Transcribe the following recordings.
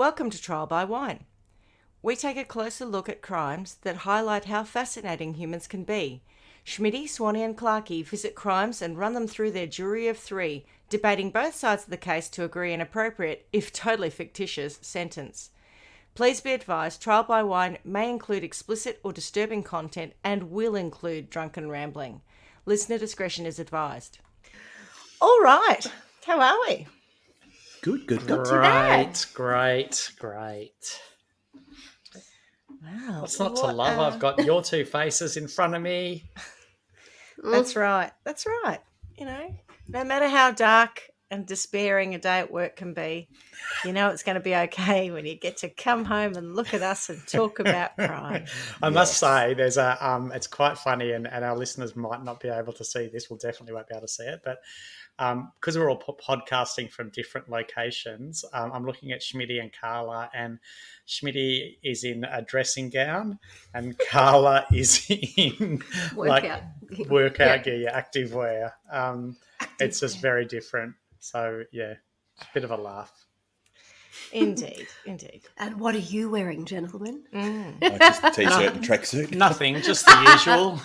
Welcome to Trial by Wine. We take a closer look at crimes that highlight how fascinating humans can be. Schmitty, Swanny and Clarkey visit crimes and run them through their jury of three, debating both sides of the case to agree an appropriate, if totally fictitious, sentence. Please be advised, Trial by Wine may include explicit or disturbing content and will include drunken rambling. Listener discretion is advised. All right, how are we? Good. Not too bad. Great. Wow. What's not to love? I've got your two faces in front of me. That's right. You know, no matter how dark and despairing a day at work can be, you know it's going to be okay when you get to come home and look at us and talk about crime. I must say, there's it's quite funny, and our listeners might not be able to see this. We'll definitely won't be able to see it, but because we're all podcasting from different locations, I'm looking at Schmitty and Carla, and Schmitty is in a dressing gown and Carla is in workout gear, active wear. It's just very different. So, yeah, it's a bit of a laugh. Indeed. And what are you wearing, gentlemen? Just a t-shirt and tracksuit. Nothing, just the usual.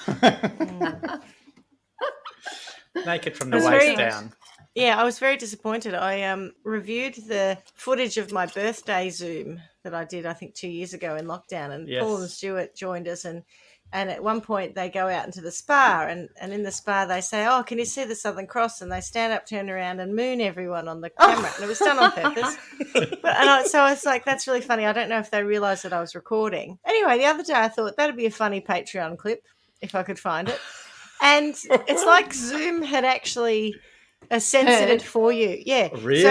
Naked from the waist down. Yeah, I was very disappointed. I reviewed the footage of my birthday Zoom that I did, I think, 2 years ago in lockdown, and yes. Paul and Stuart joined us, and at one point they go out into the spa, and in the spa they say, "Oh, can you see the Southern Cross?" And they stand up, turn around, and moon everyone on the camera, and it was done on purpose. So I was like, "That's really funny." I don't know if they realised that I was recording. Anyway, the other day I thought that'd be a funny Patreon clip if I could find it. And it's like Zoom had actually censored it for you. Yeah. Really?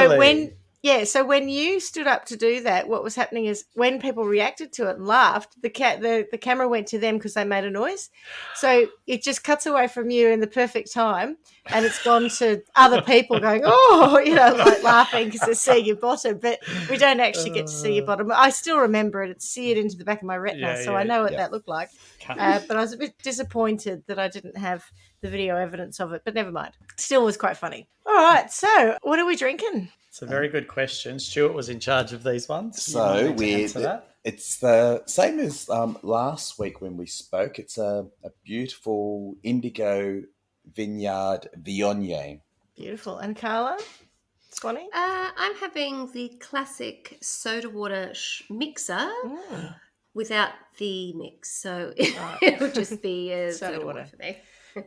So when you stood up to do that, what was happening is when people reacted to it and laughed, the camera went to them because they made a noise. So it just cuts away from you in the perfect time, and it's gone to other people going, "Oh," like laughing because they see your bottom, but we don't actually get to see your bottom. I still remember it. It's seared into the back of my retina, so I know what that looked like. But I was a bit disappointed that I didn't have the video evidence of it, but never mind. Still was quite funny. All right, so what are we drinking? It's a very good question. Stuart was in charge of these ones. So it's the same as last week when we spoke. It's a beautiful indigo vineyard Viognier. Beautiful. And Carla? Swanny? I'm having the classic soda water mixer without the mix. So it would just be soda water for me.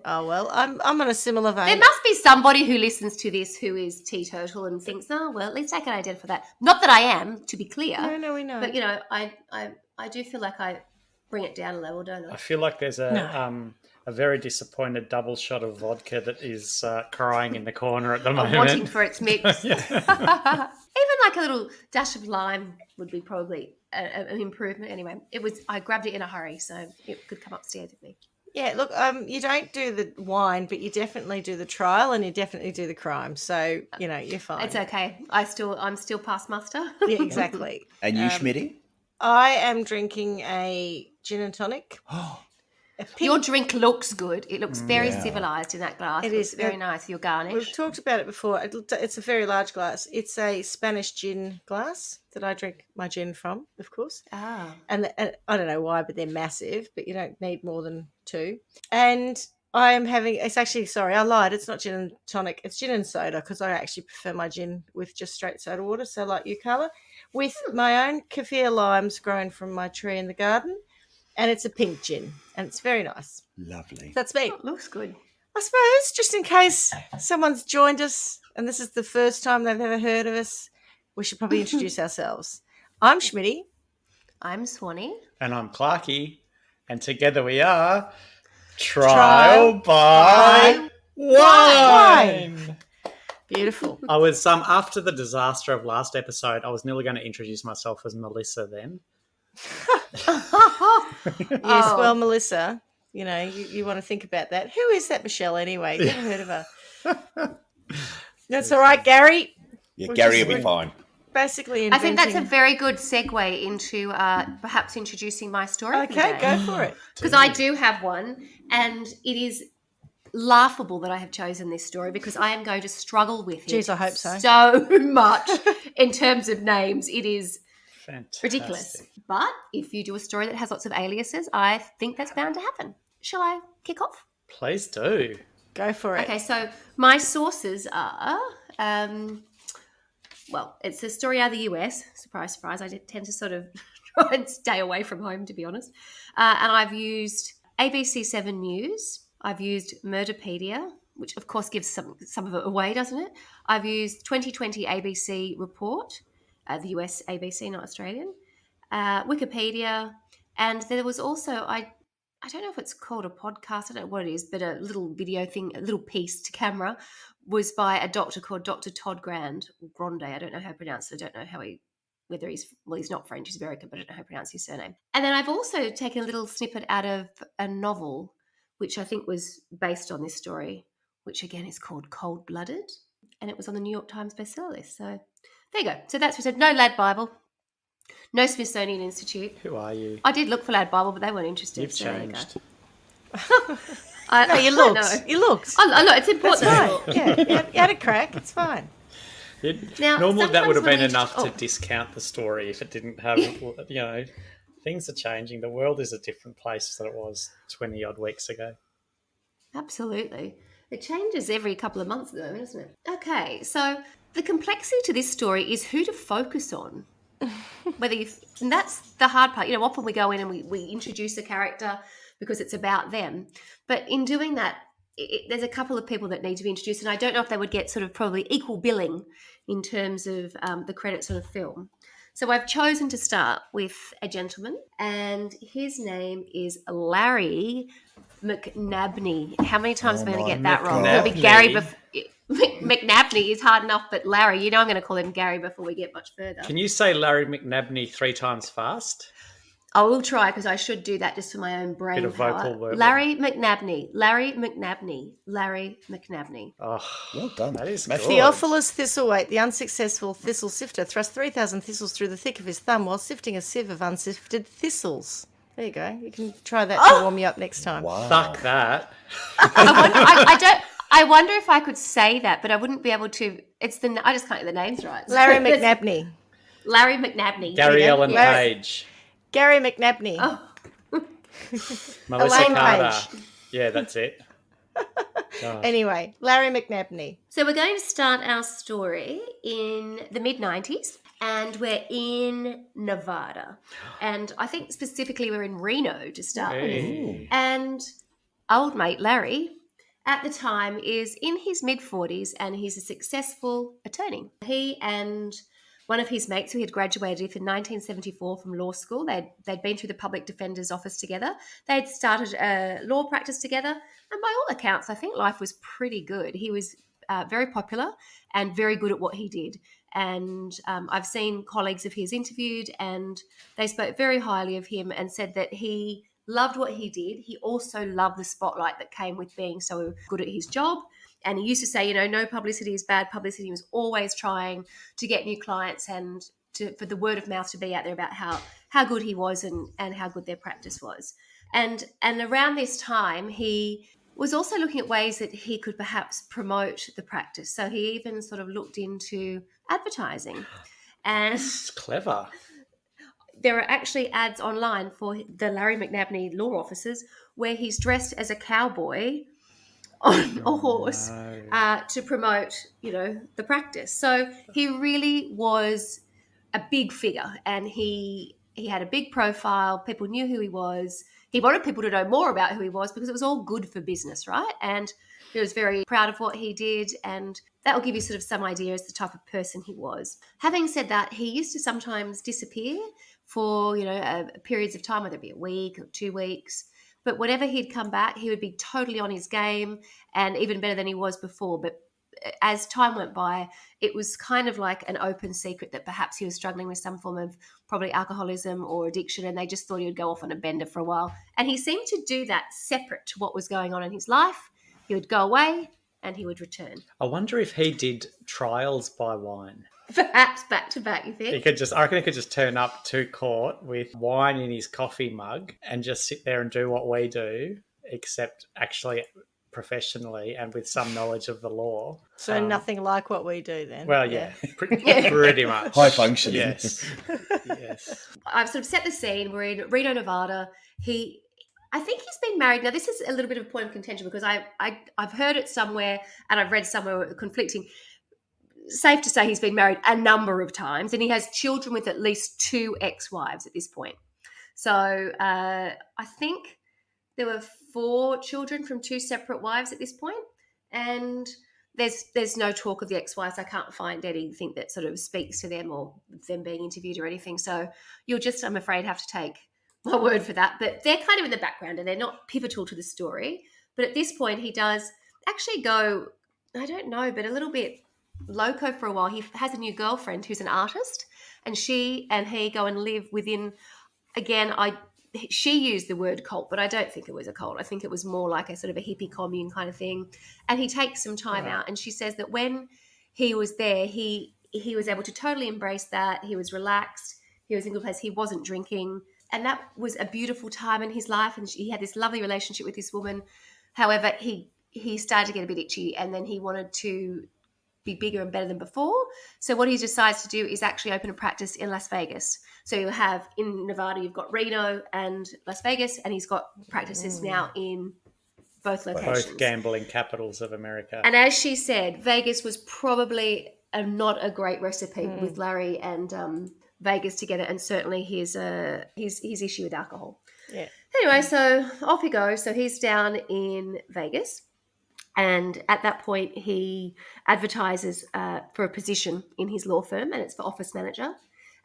Oh, well, I'm on a similar vein. There must be somebody who listens to this who is teetotal and thinks, "Oh, well, at least I can identify that." Not that I am, to be clear. No, we know. But, I do feel like I bring it down a level, don't I? I feel like there's a very disappointed double shot of vodka that is crying in the corner at the moment. Wanting for its mix. Even like a little dash of lime would be probably an improvement. Anyway, I grabbed it in a hurry, so it could come upstairs with me. Yeah, look, you don't do the wine, but you definitely do the trial and you definitely do the crime. So, you're fine. It's okay. I'm still past muster. Yeah, exactly. And you, Schmitty? I am drinking a gin and tonic. Your drink looks good. It looks very civilised in that glass. It is very nice. Your garnish. We've talked about it before. It's a very large glass. It's a Spanish gin glass that I drink my gin from, of course. Ah. And I don't know why, but they're massive, but you don't need more than two. And I am having, I lied. It's not gin and tonic. It's gin and soda because I actually prefer my gin with just straight soda water. So like you, Carla, with my own kaffir limes grown from my tree in the garden. And it's a pink gin, and it's very nice. Lovely. That's me. Oh, looks good. I suppose, just in case someone's joined us and this is the first time they've ever heard of us, we should probably introduce ourselves. I'm Schmitty. I'm Swanny. And I'm Clarkey. And together we are Trial by Wine. Beautiful. I was, after the disaster of last episode, I was nearly going to introduce myself as Melissa then. Yes, well, Melissa, you want to think about that. Who is that Michelle anyway? Never heard of her. That's all right, Gary. Yeah, Gary will be fine. Basically, I think that's a very good segue into perhaps introducing my story. Okay, go for it. Because I do have one, and it is laughable that I have chosen this story because I am going to struggle with it. Jeez, I hope so. So much in terms of names. It is Fantastic. Ridiculous. But if you do a story that has lots of aliases, I think that's bound to happen. Shall I kick off? Please do. Go for it. Okay, so my sources are, it's a story out of the US. Surprise, surprise. I tend to sort of try and stay away from home, to be honest. And I've used ABC7 News. I've used Murderpedia, which of course gives some of it away, doesn't it? I've used 2020 ABC Report, the US ABC, not Australian, Wikipedia, and there was also, I don't know if it's called a podcast, I don't know what it is, but a little video thing, a little piece to camera was by a doctor called Dr. Todd Grande. I don't know how to pronounce it. I don't know how he's not French, he's American, but I don't know how to pronounce his surname. And then I've also taken a little snippet out of a novel, which I think was based on this story, which again is called Cold Blooded, and it was on the New York Times bestseller list. So there you go. So that's what I said. No Lad Bible, no Smithsonian Institute. Who are you? I did look for Lad Bible, but they weren't interested. You've so changed. No, you looked. You looked. I look, it's important. That's right. Yeah, you had a crack. It's fine. Now, normally that would have been when we enough to oh. discount the story if it didn't have, things are changing. The world is a different place than it was 20 odd weeks ago. Absolutely. It changes every couple of months, though, doesn't it? Okay, so the complexity to this story is who to focus on. And that's the hard part. Often we go in and we introduce a character because it's about them. But in doing that, there's a couple of people that need to be introduced, and I don't know if they would get sort of probably equal billing in terms of the credits on a film. So I've chosen to start with a gentleman, and his name is Larry McNabney. How many times am I going to get that wrong? It'll be Gary McNabney is hard enough, but Larry, I'm going to call him Gary before we get much further. Can you say Larry McNabney 3 times fast? I will try, because I should do that just for my own brain Bit of power. vocal work. Larry McNabney. Larry McNabney. Oh, well done. That is good. good. Theophilus Thistlethwaite, the unsuccessful thistle sifter, thrust 3,000 thistles through the thick of his thumb while sifting a sieve of unsifted thistles. There you go. You can try that to warm you up next time. Wow. Fuck that. I wonder if I could say that, but I wouldn't be able to. I just can't get the names right. Larry McNabney. Larry McNabney. Gary Ellen Larry- Page. Gary McNabney. Oh. Melissa Elaine Carter. Page. Yeah, that's it. Anyway, Larry McNabney. So we're going to start our story in the mid-90s, and we're in Nevada. And I think specifically we're in Reno to start with. And old mate Larry, at the time, is in his mid-40s, and he's a successful attorney. He and one of his mates who had graduated in 1974 from law school, they'd been through the public defender's office together. They'd started a law practice together, and by all accounts, I think life was pretty good. He was very popular and very good at what he did. And I've seen colleagues of his interviewed, and they spoke very highly of him and said that he loved what he did. He also loved the spotlight that came with being so good at his job. And he used to say, no publicity is bad publicity. He was always trying to get new clients and for the word of mouth to be out there about how good he was and how good their practice was. And around this time, he was also looking at ways that he could perhaps promote the practice. So he even sort of looked into advertising. And It's clever. there are actually ads online for the Larry McNabney law offices where he's dressed as a cowboy on a horse to promote, the practice. So he really was a big figure, and he had a big profile. People knew who he was. He wanted people to know more about who he was because it was all good for business, right? And he was very proud of what he did, and that will give you sort of some idea as the type of person he was. Having said that, he used to sometimes disappear for, periods of time, whether it be a week or 2 weeks. But whenever he'd come back, he would be totally on his game and even better than he was before. But as time went by, it was kind of like an open secret that perhaps he was struggling with some form of probably alcoholism or addiction, and they just thought he would go off on a bender for a while. And he seemed to do that separate to what was going on in his life. He would go away and he would return. I wonder if he did trials by wine. Perhaps back to back, you think? I reckon he could just turn up to court with wine in his coffee mug and just sit there and do what we do, except actually professionally and with some knowledge of the law. So nothing like what we do then. Well, yeah. Pretty much. High functioning. Yes. Yes. I've sort of set the scene. We're in Reno, Nevada. I think he's been married. Now, this is a little bit of a point of contention because I've heard it somewhere and I've read somewhere conflicting. Safe to say he's been married a number of times and he has children with at least 2 ex-wives at this point. So I think there were 4 children from 2 separate wives at this point, and there's no talk of the ex-wives. I can't find anything that sort of speaks to them or them being interviewed or anything. So you'll just, I'm afraid, have to take my word for that. But they're kind of in the background and they're not pivotal to the story. But at this point, he does actually go, I don't know, but a little bit loco for a while. He has a new girlfriend who's an artist, and she and he go and live within, again, she used the word cult, but I don't think it was a cult. I think it was more like a sort of a hippie commune kind of thing. And he takes some time out, and she says that when he was there, he was able to totally embrace that. He was relaxed. He was in a good place. He wasn't drinking. And that was a beautiful time in his life. And he had this lovely relationship with this woman. However, he started to get a bit itchy, and then he wanted to be bigger and better than before. So what he decides to do is actually open a practice in Las Vegas. So you have in Nevada, you've got Reno and Las Vegas, and he's got practices now in both locations. Both gambling capitals of America. And as she said, Vegas was probably not a great recipe with Larry and Vegas together, and certainly his issue with alcohol. Yeah. Anyway, so off he goes. So he's down in Vegas. And at that point, he advertises for a position in his law firm, and it's for office manager.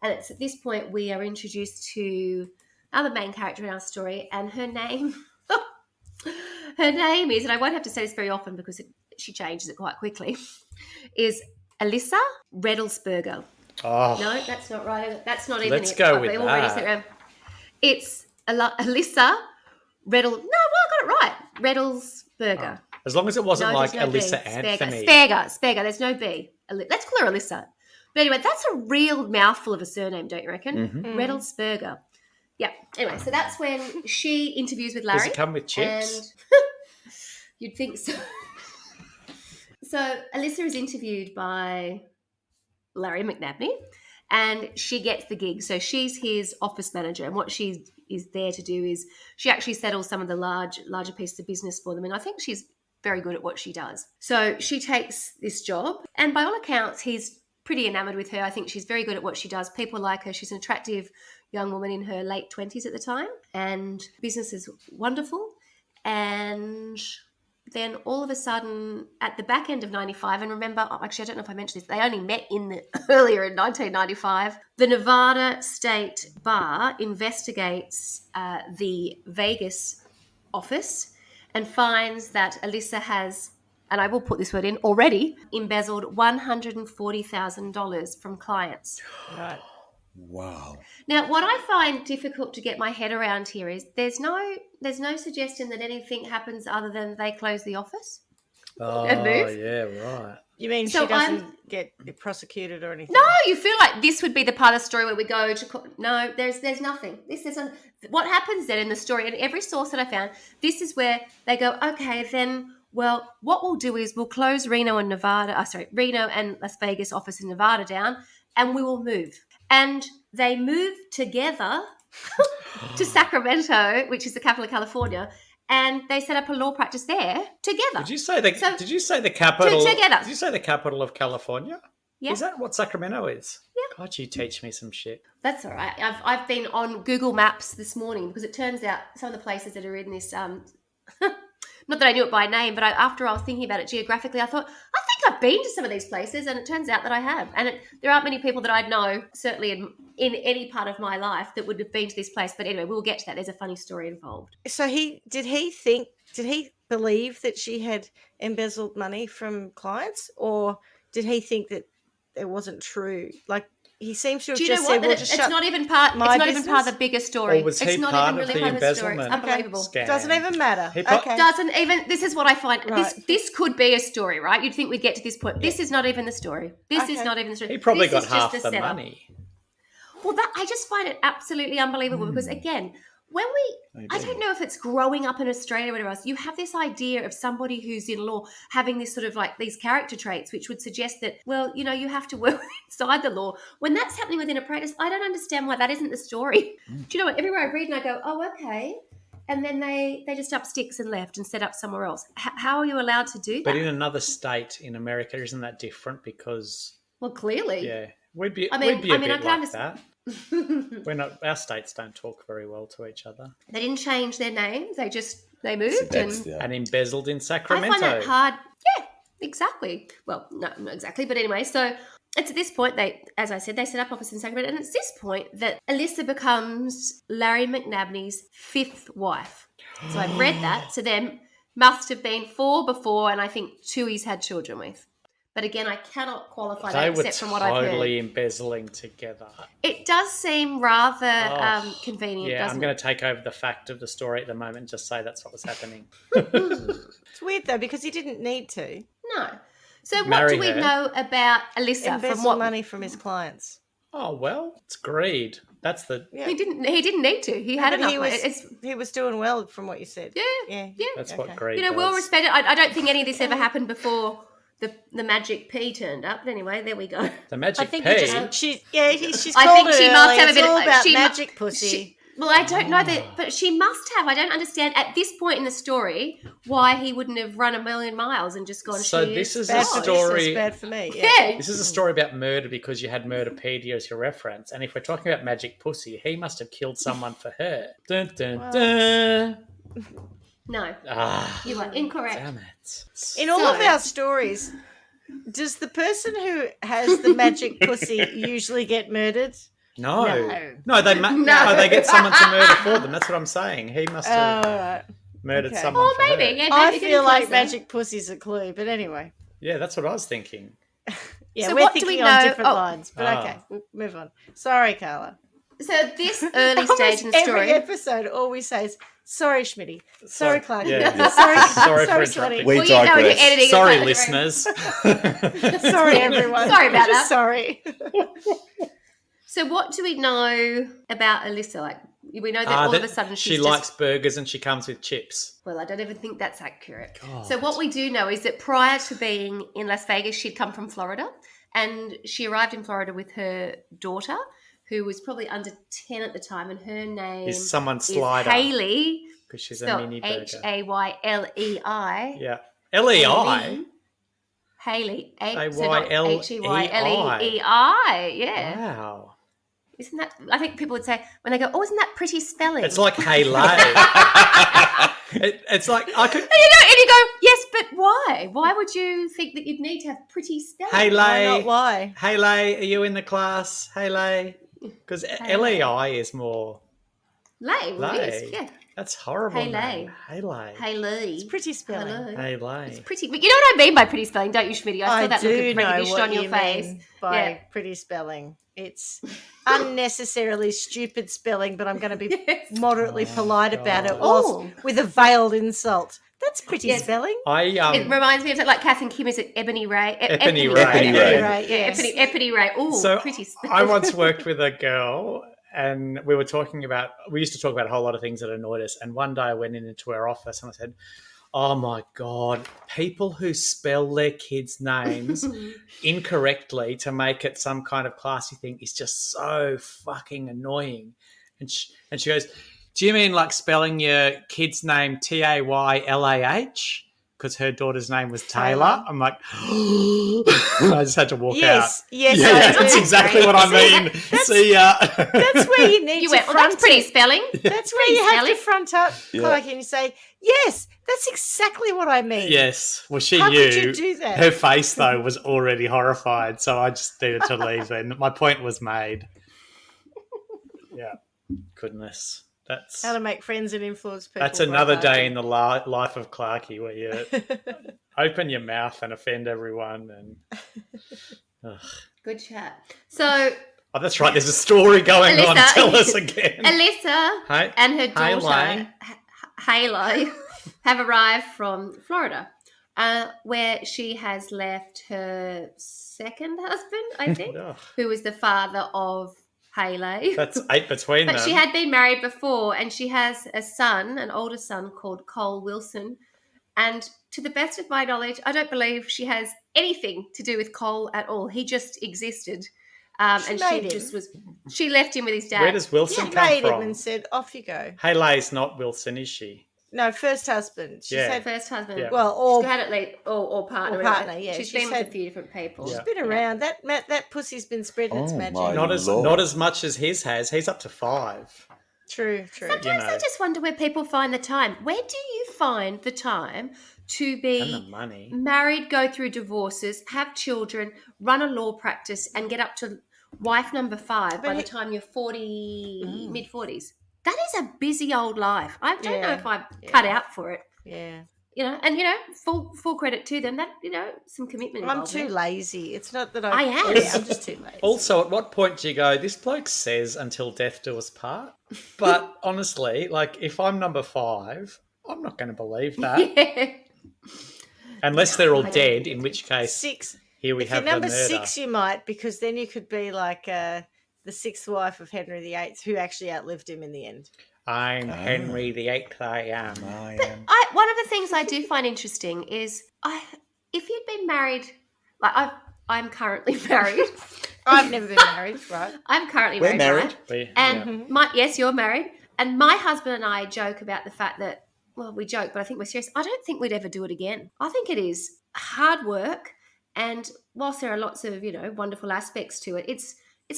And it's at this point we are introduced to another main character in our story, and her name is, and I won't have to say this very often because she changes it quite quickly, is Alyssa Redelsberger. Oh, No, that's not right. That's not even let's it. go with They already said it that. wrong. It's Alyssa No, well, I got it right. Redelsberger. As long as it wasn't No, like there's no Alyssa B. Anthony. Speger. There's no B. Let's call her Alyssa. But anyway, that's a real mouthful of a surname, don't you reckon? Mm-hmm. Redelsberger. Yeah. Anyway, so that's when she interviews with Larry. Does it come with chips? And you'd think so. So Alyssa is interviewed by Larry McNabney, and she gets the gig. So she's his office manager, and what she is there to do is she actually settles some of the larger pieces of business for them, and I think she's very good at what she does. So she takes this job, and by all accounts, he's pretty enamored with her. I think she's very good at what she does. People like her. She's an attractive young woman in her late 20s at the time, and business is wonderful. And then all of a sudden, at the back end of 95, and remember, actually, I don't know if I mentioned this, they only met earlier in 1995, the Nevada State Bar investigates the Vegas office and finds that Alyssa has, and I will put this word in, already embezzled $140,000 from clients. Right. Wow. Now, what I find difficult to get my head around here is there's no suggestion that anything happens other than they close the office and move. Yeah, right. You mean So she doesn't get prosecuted or anything? No, you feel like this would be the part of the story where we go to no. There's nothing. This isn't what happens then in the story. And every source that I found, this is where they go. Okay, then. Well, what we'll do is we'll close Reno and Las Vegas office in Nevada down, and we will move. And they move together to Sacramento, which is the capital of California, and they set up a law practice there together. Did you say the capital? Together. Did you say the capital of California? Yeah. Is that what Sacramento is? Yeah. God, you teach me some shit. That's all right. I've been on Google Maps this morning because it turns out some of the places that are in this not that I knew it by name, but after I was thinking about it geographically, I thought, I think I've been to some of these places, and it turns out that I have. And there aren't many people that I know, certainly in any part of my life, that would have been to this place. But anyway, we'll get to that. There's a funny story involved. So did he believe that she had embezzled money from clients, or did he think that it wasn't true? Like, he seems to have just said, "Well, just it's not even part. It's not even part of the bigger story. Or was he it's not part even of really the part of the story. It's embezzlement unbelievable. scam? Doesn't even matter. Okay. Doesn't even. This is what I find. Right. This could be a story, right? You'd think we'd get to this point. This is not even the story. This is not even the story. He probably This got is just half the setup. money. Well, I just find it absolutely unbelievable because, again, when I don't know if it's growing up in Australia or whatever else, you have this idea of somebody who's in law having this sort of like these character traits, which would suggest that, well, you have to work inside the law. When that's happening within a practice, I don't understand why that isn't the story. Do you know what? Everywhere I read and I go, oh, okay. And then they just up sticks and left and set up somewhere else. How are you allowed to do that? But in another state in America, isn't that different? Because... Well, clearly. Yeah. We'd be a bit like that. We're not. Our states don't talk very well to each other. They didn't change their names. They moved and embezzled in Sacramento. I find that hard. Yeah, exactly. Well, no, not exactly, but anyway. So it's at this point as I said, they set up office in Sacramento, and it's this point that Alyssa becomes Larry McNabney's 5th wife. So I've read that. So there must have been 4 before, and I think 2 he's had children with. But again, I cannot qualify that except from what I've heard. They were totally embezzling together. It does seem rather convenient, doesn't it? I'm going to take over the fact of the story at the moment and just say that's what was happening. It's weird, though, because he didn't need to. No. So what do we know about Alyssa? Embezzle money from his clients. Oh, well, it's greed. That's the... Yeah. He didn't need to. He had enough. He was doing well from what you said. Yeah. That's what greed does. Well respected. I don't think any of this ever happened before... The magic P turned up. But anyway, there we go. The magic P? She's called it. She must have a bit about magic pussy. Well, I don't know that, but she must have. I don't understand at this point in the story why he wouldn't have run a million miles and just gone. So this is a story. It's bad for me. Yeah. This is a story about murder because you had Murderpedia as your reference, and if we're talking about magic pussy, he must have killed someone for her. Dun dun dun. No, you are incorrect. Damn it. In all of our stories, does the person who has the magic pussy usually get murdered? No, they get someone to murder for them. That's what I'm saying. He must have murdered someone. Oh, maybe. Yeah, I feel like magic pussy's a clue, but anyway. Yeah, that's what I was thinking. Yeah, so we're thinking on different lines, but okay, we'll move on. Sorry, Carla. So this early stage in the story, every episode, all we say is, "Sorry, Schmitty. Sorry, Clark. Yeah. Sorry for Swanny. We digress. Sorry, listeners. Sorry, everyone. Sorry about that. Sorry. So what do we know about Alyssa? Like, we know that all of a sudden she likes burgers and she comes with chips. Well, I don't even think that's accurate. God. So what we do know is that prior to being in Las Vegas, she'd come from Florida, and she arrived in Florida with her daughter, who was probably under 10 at the time, and her name is Hayley. Because she's a mini burger. Haylei. Yeah. L-E-I? Hayley. A-Y-L-E-I. Yeah. Wow. Isn't that, I think people would say, when they go, oh, isn't that pretty spelling? It's like Hayley. It's like, I could... And you go, yes, but why? Why would you think that you'd need to have pretty spelling? Hayley. Why not why? Hayley, are you in the class? Hayley. Because L-E-I is more... Lay. Yeah. That's horrible. Hayley. It's pretty spelling. Hayley. It's pretty. You know what I mean by pretty spelling, don't you, Schmitty? I saw that look of know recognition what on your you face. mean by pretty spelling. It's unnecessarily stupid spelling, but I'm going to be moderately polite about it with a veiled insult. That's pretty spelling. It reminds me of like Kath and Kim. Is it Ebony Ray? Ebony Ray. Yes. Ebony Ray. Oh, so pretty spelling. I once worked with a girl, and we used to talk about a whole lot of things that annoyed us. And one day I went into her office and I said, oh my God, people who spell their kids' names incorrectly to make it some kind of classy thing is just so fucking annoying. And she goes, do you mean like spelling your kid's name Taylah? Because her daughter's name was Taylor. I'm like, I just had to walk out. Yes, that's exactly what I mean. See ya. That's where you need to front that's pretty spelling. That's where you have to front up, Clark, and you say, yes, that's exactly what I mean. Yes. Well, she How knew. could you do that? Her face, though, was already horrified, so I just needed to leave then. My point was made. Yeah. Goodness. That's how to make friends and influence people. That's another day in the life of Clarky where you open your mouth and offend everyone. And good chat. So, that's right. There's a story going on. Tell us again. Alyssa and her daughter Hayley have arrived from Florida, where she has left her second husband, I think, who was the father of Haley. That's 8 between them. But she had been married before, and she has a son, an older son called Cole Wilson. And to the best of my knowledge, I don't believe she has anything to do with Cole at all. He just existed. She left him with his dad. Where does Wilson come made from? him and said, off you go. Haley's not Wilson, is she? No, first husband. She said first husband. Yeah. Well, or she's had at least or partner. Or partner, yeah. She's She's been with a few different people. she's been around. That pussy's been spreading its magic. my Not as much as his has. He's up to 5. True. Sometimes I just wonder where people find the time. Where do you find the time to And be the money. married, go through divorces, have children, run a law practice, and get up to wife number 5 by the time you're 40, mid-40s? That is a busy old life. I don't know if I cut out for it. Yeah. And full credit to them. That some commitment. I'm too lazy. It's not that I am. Yeah, I'm just too lazy. Also, at what point do you go, this bloke says until death do us part? But honestly, like, if I'm number 5, I'm not going to believe that. Yeah. Unless they're all dead, in which case 6. here we If have you're number the murder. 6, you might, because then you could be like the 6th wife of Henry VIII, who actually outlived him in the end. I'm Henry VIII, I am. One of the things I do find interesting is if you'd been married, like I'm currently married. I've never been married, right? I'm currently We're married. right? And yes, you're married. And my husband and I joke about the fact that, well, we joke, but I think we're serious. I don't think we'd ever do it again. I think it is hard work. And whilst there are lots of, wonderful aspects to it, it's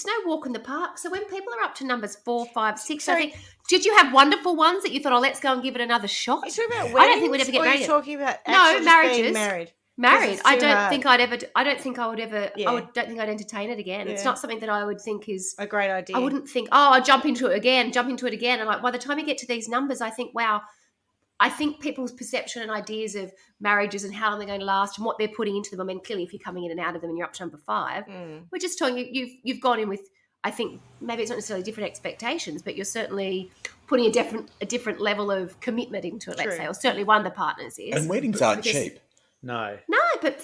no walk in the park. So when people are up to numbers 4, 5, 6, I think, did you have wonderful ones that you thought, let's go and give it another shot? Are you talking about weddings? I don't think we'd ever get or married. Are you talking about marriages. Being married? Married. I don't hard. think I'd ever. I don't think I would ever. Yeah. don't think I'd entertain it again. Yeah. It's not something that I would think is A great idea. I wouldn't think, I'll jump into it again. And like by the time you get to these numbers, I think, wow. I think people's perception and ideas of marriages and how long they're going to last and what they're putting into them. I mean, clearly, if you're coming in and out of them and you're up to number 5, we're just telling you, you've gone in with. I think maybe it's not necessarily different expectations, but you're certainly putting a different level of commitment into it. Let's say, or certainly one of the partners is. And weddings aren't cheap. No. No, but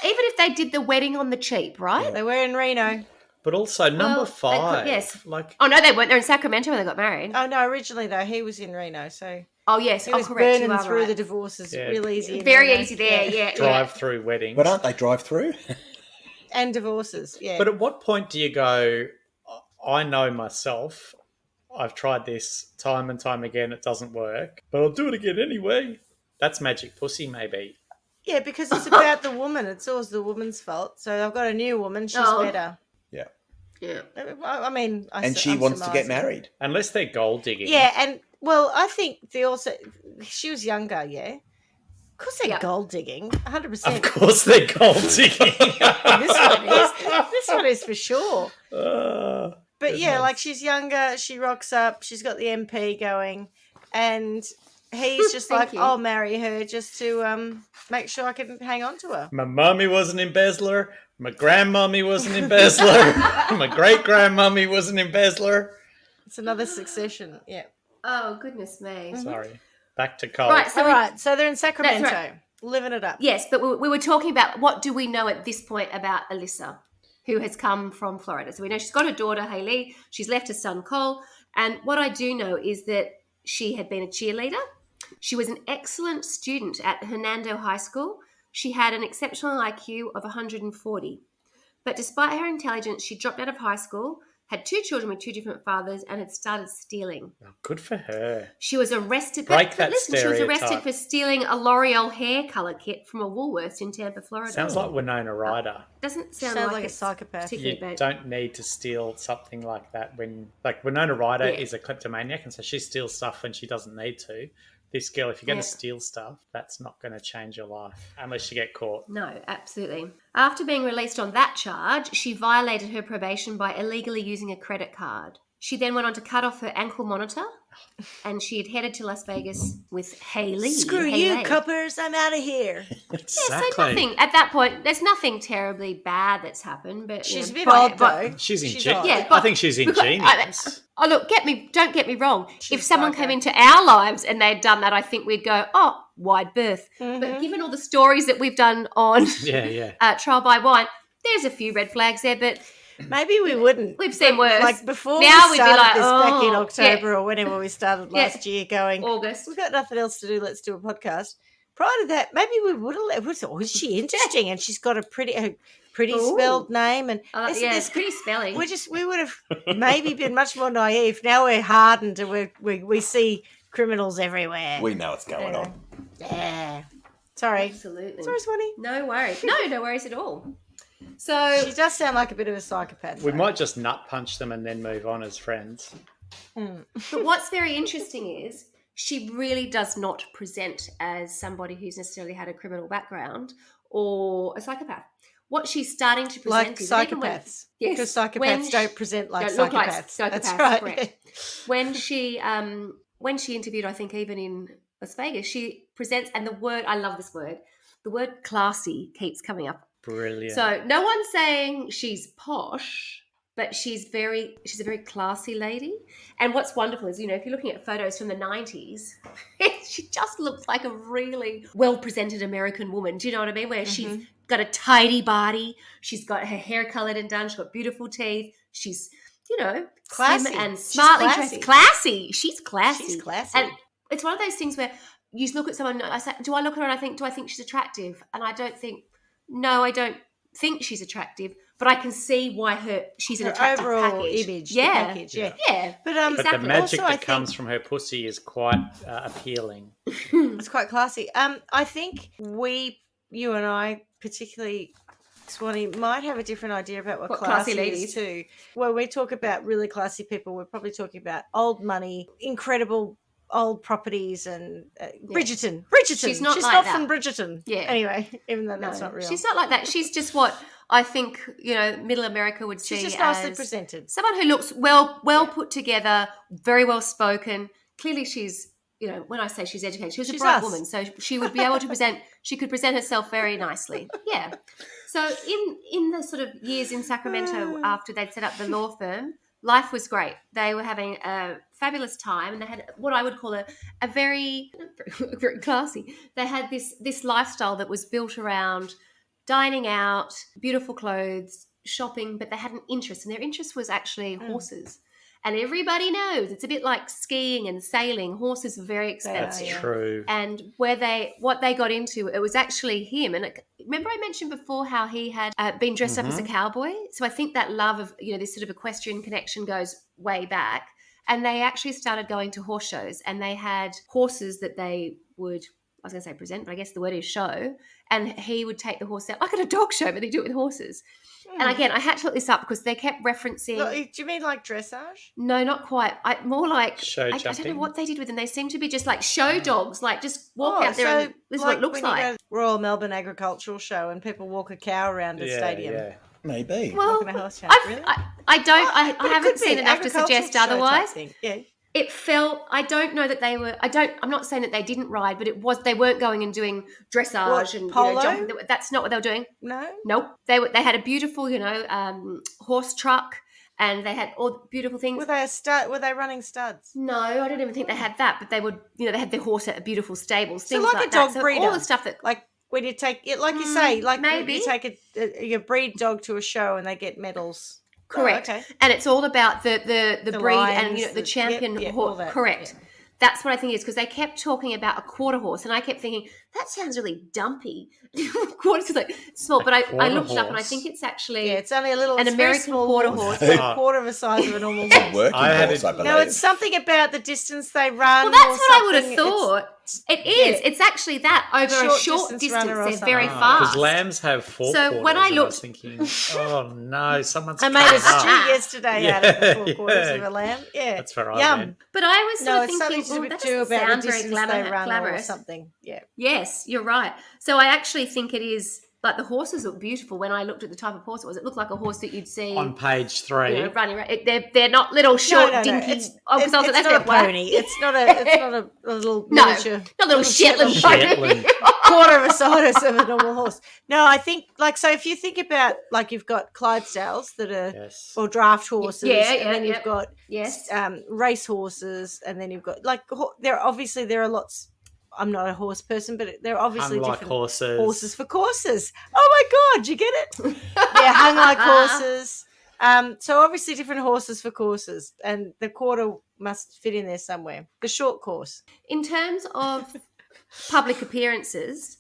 even if they did the wedding on the cheap, right? They were in Reno. But also number 5. Yes. Like, oh no, they weren't. They're in Sacramento when they got married. Oh no, originally though he was in Reno, so oh yes, he was correct. burning You are through right. the divorces Yeah. real easy. in Very Reno. easy there. Yeah, drive-through weddings. But aren't they drive-through? And divorces, yeah. But at what point do you go, I know myself, I've tried this time and time again, it doesn't work, but I'll do it again anyway. That's magic pussy, maybe. Yeah, because it's about the woman. It's always the woman's fault. So I've got a new woman. She's better. Yeah. Yeah. I mean, And she wants to get married. Unless they're gold digging. Yeah, and well, I think she was younger. Yeah, of course they're gold digging, 100%. Of course they're gold digging. This one is for sure. But yeah, like she's younger. She rocks up. She's got the MP going, and he's just like, I'll marry her just to make sure I can hang on to her. My mummy was an embezzler. My grandmummy was an embezzler. My great-grandmummy was an embezzler. It's another succession, yeah. Oh, goodness me. Sorry. Back to Cole. Right, so they're in Sacramento, right. living it up. Yes, but we were talking about what do we know at this point about Alyssa, who has come from Florida. So we know she's got a daughter, Haley. She's left her son, Cole. And what I do know is that she had been a cheerleader. She was an excellent student at Hernando High School. She had an exceptional IQ of 140. But despite her intelligence, she dropped out of high school, had 2 children with 2 different fathers, and had started stealing. Oh, good for her. She was arrested. Break that listen, she was arrested stereotype. for stealing a L'Oreal hair colour kit from a Woolworths in Tampa, Florida. Sounds like Winona Ryder. Doesn't sound Sounds like like a it's psychopath. particularly You bad. don't need to steal something like that when, like, Winona Ryder is a kleptomaniac, and so she steals stuff when she doesn't need to. This girl, if you're going to steal stuff, that's not going to change your life unless you get caught. No, absolutely. After being released on that charge, she violated her probation by illegally using a credit card. She then went on to cut off her ankle monitor, and she had headed to Las Vegas with Haley. Screw you, coppers! I'm out of here. Exactly. So nothing at that point. There's nothing terribly bad that's happened, but She's a you know, bit odd though. She's odd. ingenious. Yeah, I think she's ingenious. Oh look, don't get me wrong. She's If someone psycho. came into our lives and they'd done that, I think we'd go, oh, wide berth. But given all the stories that we've done on Yeah. Trial by Wine, there's a few red flags there. But Maybe we wouldn't. We've seen worse. Like before now we we'd be started like, this back in oh, October or whenever we started last year going, August. we've got nothing else to do, let's do a podcast. Prior to that, maybe we would have thought, oh, is she interesting? And she's got a pretty spelled name. And it's pretty spelling. We would have maybe been much more naive. Now we're hardened and we see criminals everywhere. We know what's going on. Yeah. Sorry. Absolutely. Sorry, Swanny. No worries. No worries at all. So she does sound like a bit of a psychopath. We might just nut punch them and then move on as friends. But what's very interesting is she really does not present as somebody who's necessarily had a criminal background or a psychopath. What she's starting to present like is psychopaths. Yes, because psychopaths don't present like don't psychopaths. Look like psychopaths. That's right. Correct. When she interviewed, I think even in Las Vegas, she presents, and the word, I love this word, the word classy keeps coming up. Brilliant. So no one's saying she's posh, but she's a very classy lady. And what's wonderful is, if you're looking at photos from the 90s, she just looks like a really well-presented American woman. Do you know what I mean? Where she's got a tidy body, she's got her hair coloured and done, she's got beautiful teeth, she's, classy slim and smartly dressed. Classy. She's classy. She's classy. And it's one of those things where you look at someone, I say, do I look at her and do I think she's attractive? And I don't think she's attractive, but I can see why she's an attractive overall package. image. Yeah. Package, yeah. But But the magic Also, that comes from her pussy is quite appealing. It's quite classy. I think you and I, particularly Swanny, might have a different idea about what classy ladies is too. When we talk about really classy people, we're probably talking about old money, incredible old properties, and Bridgerton. She's not like from Bridgerton. Yeah. Anyway, even though that's not real. She's not like that. She's just what I think, middle America would see. She's just nicely presented. Someone who looks well put together, very well spoken. Clearly she's, when I say she's educated, she's a bright woman. So she would be able to she could present herself very nicely. Yeah. So in the sort of years in Sacramento after they'd set up the law firm, life was great. They were having a fabulous time, and they had what I would call a very, very classy. They had this lifestyle that was built around dining out, beautiful clothes, shopping, but they had an interest, and their interest was actually horses. And everybody knows it's a bit like skiing and sailing. Horses are very expensive. That's true. And what they got into, it was actually him. And remember I mentioned before how he had been dressed up as a cowboy? So I think that love of, this sort of equestrian connection goes way back. And they actually started going to horse shows, and they had horses that they would, I was going to say present, but I guess the word is show. And he would take the horse out like at a dog show, but they do it with horses. And again, I had to look this up because they kept referencing. Do you mean like dressage? No, not quite. More like show jumping. I don't know what they did with them. They seem to be just like show dogs, like just walk out there and this is what it looks when like. You go to Royal Melbourne Agricultural Show and people walk a cow around a stadium. Yeah. Maybe. Well, Walking a horse show. Really? I haven't seen enough to suggest otherwise. Yeah. It felt, I don't know that they were, I'm not saying that they didn't ride, but they weren't going and doing dressage and polo? Jumping. That's not what they were doing. No? Nope. They had a beautiful, horse truck, and they had all beautiful things. Were they running studs? No, I don't even think they had that, but they would, they had their horse at beautiful stables, so things like like a dog that. breeder. So all the stuff that, like when you take it, like you say, like maybe you take you breed dog to a show and they get medals. Correct. Oh, okay. And it's all about the breed lions, and the champion all horse. that. Correct. Yeah. That's what I think it is, because they kept talking about a quarter horse, and I kept thinking that sounds really dumpy. Quarter is like small, but I looked it up, and I think it's actually it's only a little an American quarter horse, a quarter of the size of a normal horse. Working horse, I believe. No, it's something about the distance they run. Well, that's what I would have thought. It is. Yeah. It's actually that over a short distance. They're very fast. Because lambs have four quarters. When I looked, I was thinking, oh no, someone's. I made a stew yesterday out of the 4 quarters of a lamb. Yeah, that's right. Yum. But I was sort of thinking, it's something that to do doesn't about sound the very distance they run glamorous or something. Yeah. Yes, you're right. So I actually think it is. Like the horses look beautiful. When I looked at the type of horse it was, it looked like a horse that you'd see on page 3. Running around. They're not little short dinky. It's not a pony. It's not a little miniature. Not a little Shetland pony. Quarter of a size of a normal horse. No, I think so. If you think about you've got Clydesdales that are or draft horses, and then you've got race horses, and then you've got there are lots. I'm not a horse person, but they're obviously hung like different horses. Horses for courses. Oh my God, you get it? Hung like horses. So obviously different horses for courses, and the quarter must fit in there somewhere. The short course. In terms of public appearances,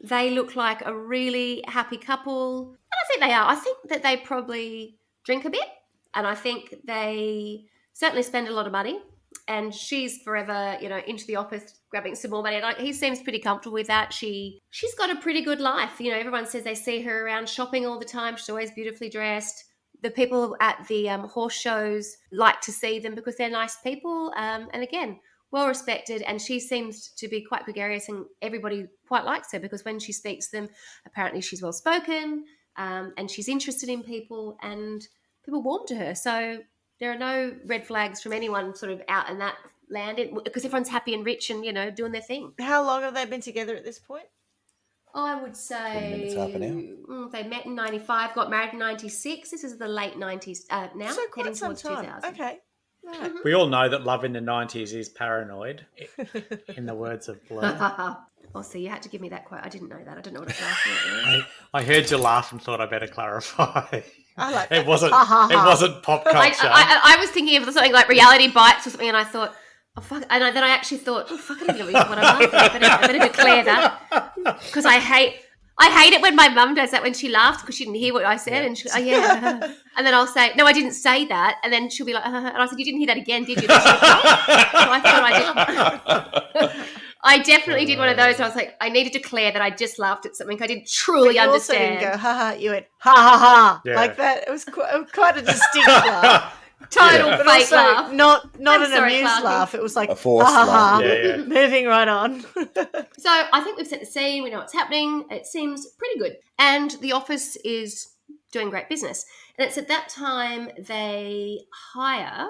they look like a really happy couple. And I think they are. I think that they probably drink a bit, and I think they certainly spend a lot of money. And she's forever, into the office grabbing some more money. And he seems pretty comfortable with that. She's got a pretty good life. Everyone says they see her around shopping all the time. She's always beautifully dressed. The people at the horse shows like to see them because they're nice people. And again, well respected, and she seems to be quite gregarious, and everybody quite likes her because when she speaks to them, apparently she's well spoken, and she's interested in people, and people warm to her. So there are no red flags from anyone sort of out in that land because everyone's happy and rich and doing their thing. How long have they been together at this point? I would say 20 minutes, half an hour. They met in 95, got married in 96. This is the late 90s now, So quite heading some towards time. 2000. Okay. Right. We all know that love in the 90s is paranoid, in the words of Blue. Oh, so you had to give me that quote. I didn't know that. I don't know what it's laughing at. Really. I heard you laugh and thought I better clarify. I like It that. wasn't pop culture. I was thinking of something like Reality Bites or something, and I thought, oh, fuck. And then I actually thought, oh, fuck, I don't know what I'm laughing at. I better declare that. Because I hate it when my mum does that, when she laughs because she didn't hear what I said. And she, and then I'll say, no, I didn't say that. And then she'll be like, and I said, you didn't hear that again, did you? So I thought I did. I definitely did one of those. I was like, I need to declare that I just laughed at something I didn't truly understand. Also didn't go, ha ha. You went, ha ha ha. Yeah. Like that. It was quite a distinct laugh. Total But fake also laugh. not I'm an sorry, amused Clarky. laugh. It was like A forced ha ha ha. laugh. Yeah. Moving right on. So I think we've set the scene. We know what's happening. It seems pretty good. And the office is doing great business. And it's at that time they hire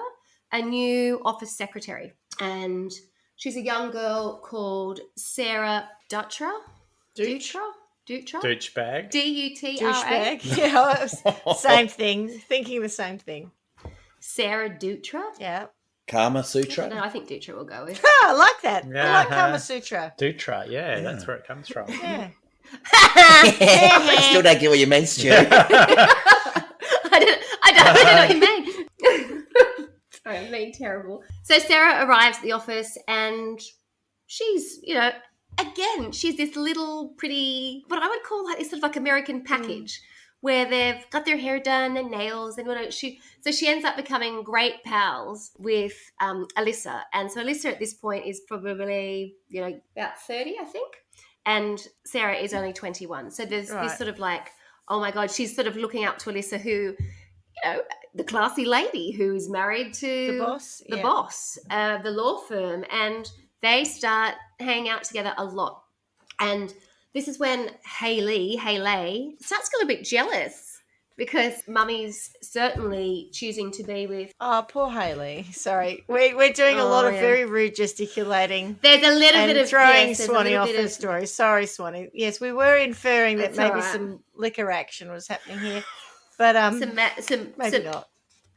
a new office secretary. And she's a young girl called Sara Dutra. Dutra? Douchebag. D-U-T-R-A. Douchebag. Yeah, it was same thing. Thinking the same thing. Sara Dutra? Yeah. Kama No, Sutra. I think Dutra will go with. Ah, I like that. I like Yeah. Kama Sutra. Dutra, yeah, that's where it comes from. Yeah. I still don't get what you mean, Stu. I don't know what you mean. Sorry, I'm being terrible. So Sara arrives at the office and she's, again, she's this little pretty, what I would call like this sort of like American package where they've got their hair done, their nails, and so she ends up becoming great pals with Alyssa. And so Alyssa at this point is probably, about 30, I think. And Sara is only 21. So there's this sort of like, oh my God, she's sort of looking up to Alyssa who, the classy lady who is married to The boss. the boss, the law firm, and they start hanging out together a lot. And this is when Hayley starts to get a bit jealous because Mummy's certainly choosing to be with. Oh, poor Hayley. Sorry. We're doing a lot of very rude gesticulating. There's a little And bit of throwing yes, there's a Swanny little off bit her of- story. Sorry, Swanny. Yes, we were inferring that That's maybe all right. some liquor action was happening here. But maybe not.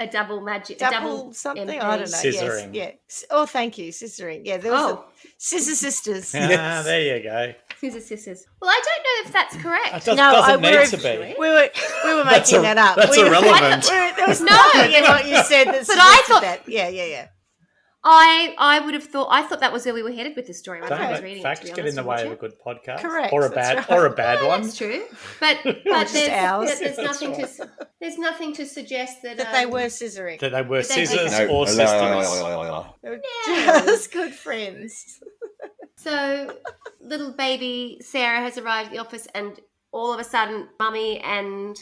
A double magic, a Double double something? MP. I don't know. Scissoring. Yes, yeah. Oh, thank you. Scissoring. Yeah, there was Scissor Sisters. Ah, there you go. Scissor sisters. Well, I don't know if that's correct. It No, doesn't we need were- to be. We were making that up. That's irrelevant. There was nothing in what you said that But I suggested thought- that. Yeah. I would have thought. I thought that was where we were headed with the story. When Don't I was let reading facts it, to be get in honest the way with of you. a good podcast. Correct, Or a that's bad right. one. That's true, but just ours. there's nothing to suggest that That they were scissoring. That they were They- scissors No, or sisters. They were Yeah. just good friends. So little baby Sara has arrived at the office, and all of a sudden, Mummy and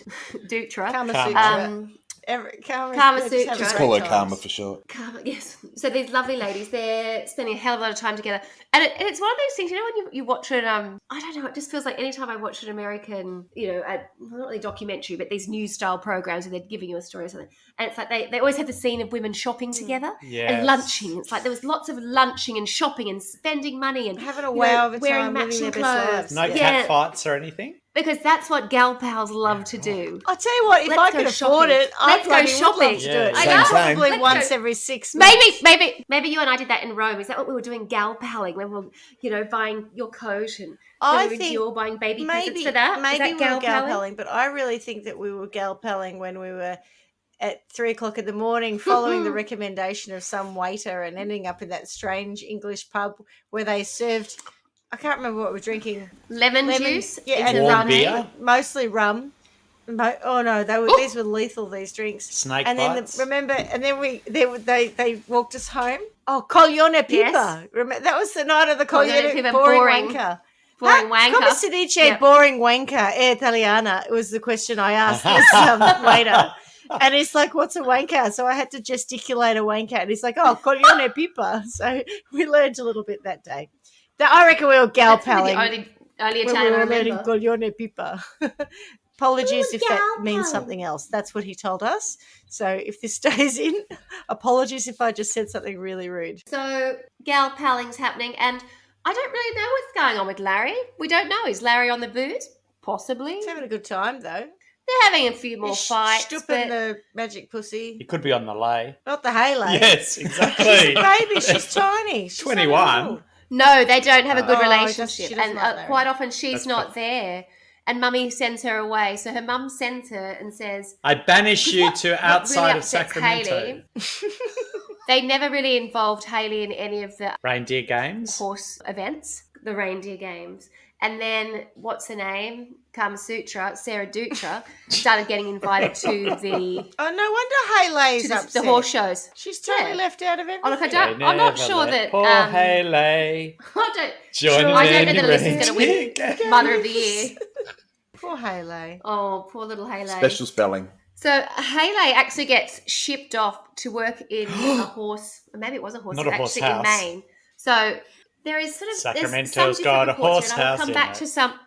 Dutra, Kama Karma. Sutra. Kama Just Sutra. have Just great call her times. Karma for short. yes. So these lovely ladies, they're spending a hell of a lot of time together, and it's one of those things. When you watch it, I don't know. It just feels like anytime I watch an American, not really documentary, but these news style programs where they're giving you a story or something, and it's like they always have the scene of women shopping together Yes. and lunching. It's like there was lots of lunching and shopping and spending money and Having a wow of a wearing time, living matching their best clothes. lives. No Yeah. cat fights or anything? Because that's what gal pals love to do. I'll tell you what, if Let's I go could afford shopping. it, I Let's go bloody would love shopping. to do Yeah. it. I know. Probably Let's once go. every 6 months. Maybe you and I did that in Rome. Is that what we were doing? Gal palling when we were, buying your coat and I going to think Dior buying baby presents maybe for that. Is maybe that we were gal palling? palling, but I really think that we were gal palling when we were at 3:00 in the morning, following the recommendation of some waiter, and ending up in that strange English pub where they served, I can't remember what we're drinking. Lemon juice, yeah, and warm rum. beer. Mostly rum. Oh no, these were lethal. These drinks. Snake and bites. And then they walked us home. Oh, coglione pipa. Yes. Remember, that was the night of the Coglione coglione pipa, boring wanker. Boring wanker. Come si dice Yep. boring wanker e italiana? It was the question I asked this waiter. And he's like, what's a wanker? So I had to gesticulate a wanker. And he's like, oh, coglione pipa. So we learned a little bit that day. I reckon we were gal palling. The only when Italian we I were learning remember. coglione pipa. Apologies if that gal means palling. something else. That's what he told us. So if this stays in, apologies if I just said something really rude. So gal palling's happening, and I don't really know what's going on with Larry. We don't know. Is Larry on the booze? Possibly. He's having a good time, though. They're having a few more fights. Stooping the magic pussy. He could be on the lay. Not the halo. Yes, She's exactly. a baby. She's tiny. She's 21. No, they don't have a good Oh, relationship, she doesn't and like Larry. quite often she's That's not tough. there. And Mummy sends her away. So her mum sends her and says, I banish you to what outside really of upsets Sacramento. Hayley, they never really involved Hayley in any of the Reindeer games. horse events, the reindeer games. And then, what's her name? Sutra, Sara Dutra, started getting invited to the Oh, no wonder Hayley's upset. the horse shows. She's totally Yeah. left out of everything. Oh, look, I They don't, I'm not never sure let that. Poor Hayley. I don't. Join I don't in know that Alyssa's going to win reindeer games. Mother of the Year. Poor Hayley. Oh, poor little Hayley. Special spelling. So Hayley actually gets shipped off to work in a horse. Maybe it was a horse. Not a horse actually house. in Maine. So there is sort of Sacramento's there's some got different a horse reports here, and house I'll come in back it. to some.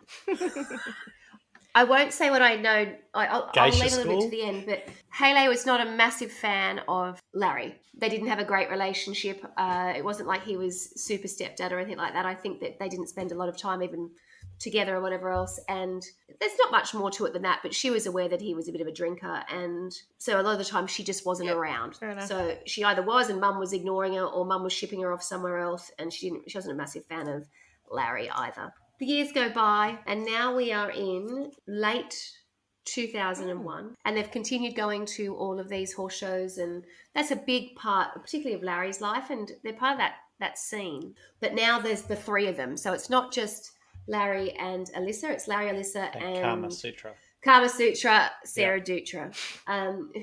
I won't say what I know. I'll Geisha leave a little bit school? to the end. But Hayley was not a massive fan of Larry. They didn't have a great relationship. It wasn't like he was super stepdad or anything like that. I think that they didn't spend a lot of time even together or whatever else. And there's not much more to it than that. But she was aware that he was a bit of a drinker. And so a lot of the time she just wasn't around. fair enough. So she either was and Mum was ignoring her, or Mum was shipping her off somewhere else. And she wasn't a massive fan of Larry either. The years go by, and now we are in late 2001, and they've continued going to all of these horse shows, and that's a big part, particularly of Larry's life, and they're part of that scene. But now there's the three of them, so it's not just Larry and Alyssa, it's Larry, Alyssa, and Kama Sutra. Sutra, Sara Dutra,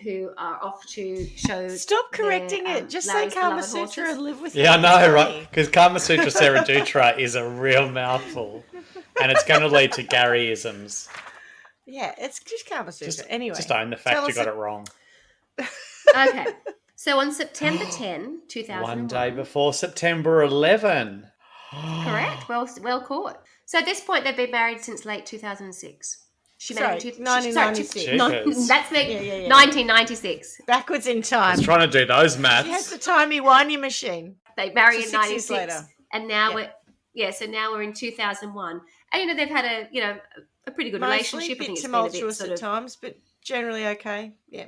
who are off to show. Stop correcting their, it. Just Larry's say Kama beloved Sutra horses. and live with Yeah, I it. know, It's right? funny. Because Kama Sutra Sara Dutra is a real mouthful. And it's going to lead to Garyisms. Yeah, it's just Kama Sutra. Just, Anyway. just own the fact tell you us got it wrong. Okay. So on September 10, 2001. One day before September 11. Correct. Well caught. So at this point, they've been married since late 2006. She Sorry, married in 1996. That's the Yeah. 1996. Backwards in I time. was trying to do those She has maths. the timey-wimey machine. They married in So 6 years 96, later. and now Yeah. so now we're in 2001, and they've had a pretty good Mostly relationship. a I think bit it's been a bit tumultuous sort at of, times, but generally okay. Yeah.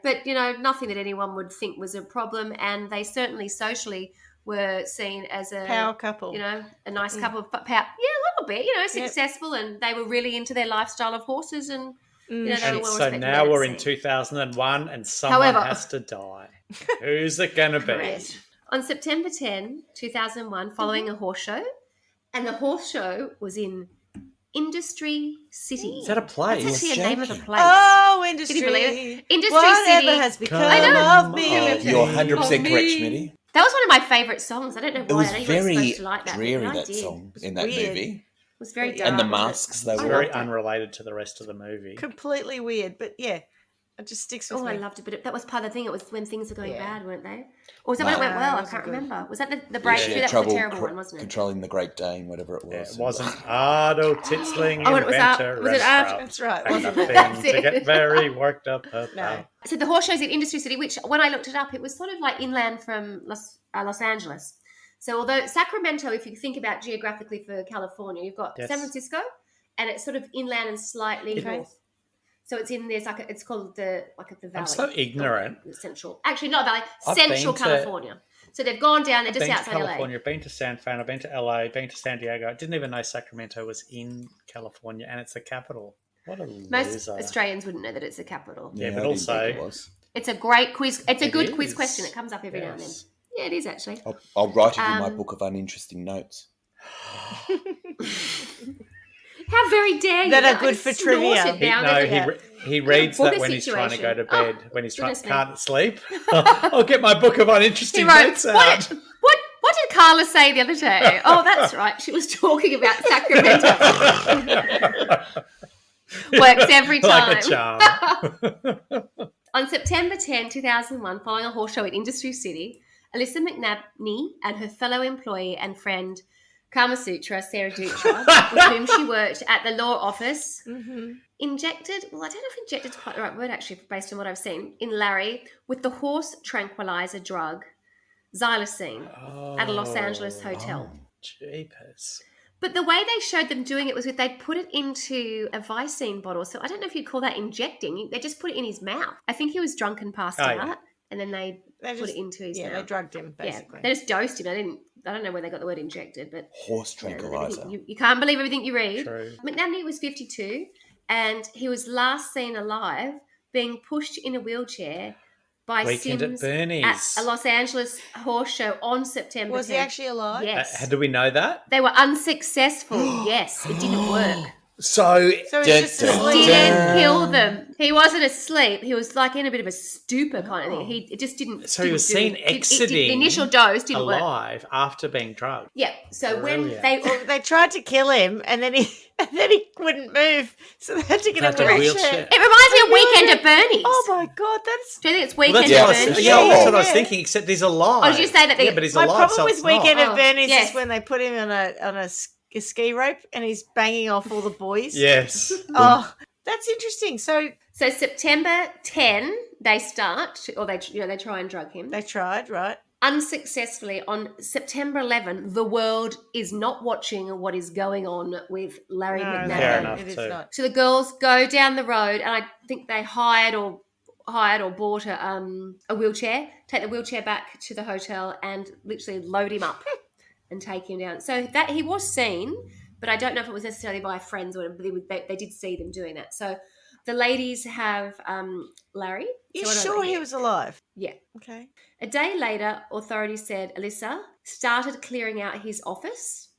but nothing that anyone would think was a problem, and they certainly socially were seen as a Power couple. a nice couple of power. Yeah, a little bit, successful, and they were really into their lifestyle of horses, and they were And well so respected now at we're in sea. 2001 and someone However- has to die. Who's it going to be? Correct. On September 10, 2001, following a horse show, and the horse show was in Industry City. Is that a place? That's actually a name of a joking. place. Oh, industry. Can you believe it? Industry Whatever City. has become I know. of me. Oh, You're 100% Of correct, me. Schmitty. That was one of my favourite songs. I don't know why. It was I know you weren't very supposed to like that. dreary, but I that did. song, in that weird. movie. It was very And dark. And the wasn't it? masks they It's wore. very loved it. unrelated to the rest of the movie. Completely weird, but yeah, it just sticks with Oh, me. I loved it, but that was part of the thing. It was when things were going Yeah. bad, weren't they? Or was that when it No, went well? it I wasn't can't good. remember. Was that the breakthrough? Yeah, That was trouble a terrible one, wasn't it? controlling the Great Dane, whatever it Yeah, was. it wasn't Ardo Titzling, Oh, and it was inventor, was it after? Renfro. That's right, And wasn't the it? thing That's to it. get very worked up about. No. So the horse show's in Industry City, which when I looked it up, it was sort of like inland from Los Angeles. So although Sacramento, if you think about geographically for California, you've got Yes. San Francisco, and it's sort of inland and slightly Okay. north. So it's in there's it's called the valley. I'm so ignorant. The central, actually not a valley, I've central been to- California. So they've gone down. They're just Been to outside California, been to San Fran, I've been to LA, been to San Diego. I didn't even know Sacramento was in California, and it's the capital. What a Most loser. Australians wouldn't know that it's the capital. Yeah, I but didn't also think it was. It's a great quiz. It's a good quiz is. question. It comes up every now and then. Yes. Yeah, it is actually. I'll write it in my book of uninteresting notes. How very dare you? That are I good just for snorted trivia. down No, there. he reads book that a when he's trying to go to situation. bed, when he's goodness me. can't sleep. I'll get my book of He uninteresting wrote, notes out. what did Carla say the other day? Oh, that's right. She was talking about Sacramento. Works every time. Like a charm. On September 10, 2001, following a horse show in Industry City, Alyssa McNabney and her fellow employee and friend Sutra, Sara Dutra, with whom she worked at the law office, injected, well, I don't know if injected is quite the right word actually, based on what I've seen, in Larry with the horse tranquilizer drug, xylosine, at a Los Angeles hotel. Jeepers. But the way they showed them doing it was with they'd put it into a Vicine bottle. So I don't know if you'd call that injecting. They just put it in his mouth. I think he was drunk and passed out, and then they put it into his mouth. Yeah, they drugged him, basically. Yeah, they just dosed him. I don't know where they got the word injected, but Horse tranquilizer. You can't believe everything you read. True. McNabney was 52, and he was last seen alive being pushed in a wheelchair by Weekend Sims at Bernie's. a Los Angeles horse show on September 10th. Was he actually alive? Yes. Do we know that? They were unsuccessful. Yes, it didn't work. So So it's just asleep. Didn't kill them. He wasn't asleep. He was like in a bit of a stupor kind of thing. It just didn't. So he was seen exiting the initial dose didn't work. alive after being drugged. Yeah. So Brilliant. when They tried to kill him, and then he wouldn't move, so they had to get Had a to wheelchair. wheelchair. it reminds me of Weekend at Bernie's. Oh my god, that's Do you think it's Well, Weekend that's at what I Bernie's? was, Yeah, that's what I was yeah. thinking, except he's alive. Oh, did you say that they- Yeah, but he's my alive, problem so with it's Weekend not. at Bernie's yes. is when they put him on a ski rope and he's banging off all the boys. Yes. Oh, that's interesting. So So September 10, they start, or they try and drug him. they tried, right? Unsuccessfully. On September 11, the world is not watching what is going on with Larry McNabney. Fair enough. It is too. not. So the girls go down the road, and I think they hired or bought a wheelchair, take the wheelchair back to the hotel, and literally load him up and take him down. So that he was seen, but I don't know if it was necessarily by friends or whatever. They did see them doing that. So the ladies have Larry. You So what sure about he you? was alive? Yeah. Okay. A day later, authorities said Alyssa started clearing out his office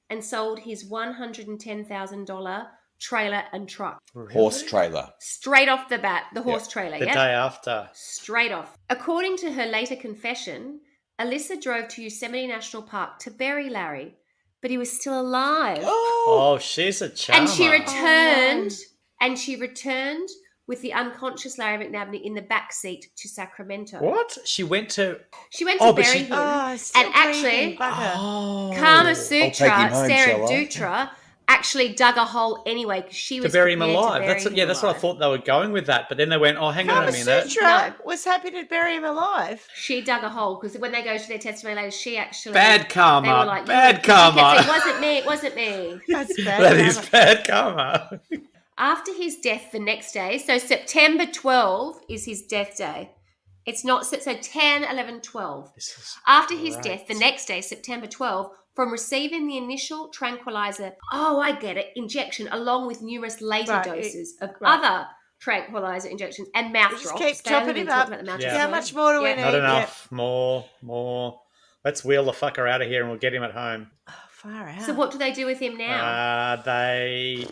and sold his $110,000 trailer and truck. Horse trailer. Straight off the bat, the horse trailer, The yeah? day after. Straight off. According to her later confession, Alyssa drove to Yosemite National Park to bury Larry, but he was still alive. Oh, she's a charmer. And she returned, Oh, she returned with the unconscious Larry McNabney in the back seat to Sacramento. What? She went to... She went Oh, to but bury she- him. Oh, still And actually- breathing, bugger. Oh. Kama I'll take Sutra, him home, Sara shall I? Dutra, actually dug a hole anyway because she To was bury him prepared to alive. bury That's him what I alive. thought they were going with that. But then they went, oh, hang on a Kama minute. Sutra No. was happy to bury him alive. She dug a hole because when they go to their testimony later, she actually Bad karma. They were like, Bad she kept karma. saying, it wasn't me. That's bad. That is karma. bad karma. After his death the next day, so September 12 is his death day. It's not, so 10, 11, 12. This is After his great. death, the next day, September 12, from receiving the initial tranquilizer, I get it, injection, along with numerous later Right, doses of right. other tranquilizer injections and mouth Just drops. keep They haven't topping even him talked up. about the mouth Yeah. drops How yet. much more do we Yeah. need? not enough. More. Let's wheel the fucker out of here and we'll get him at home. Oh, far out. So what do they do with him now? They...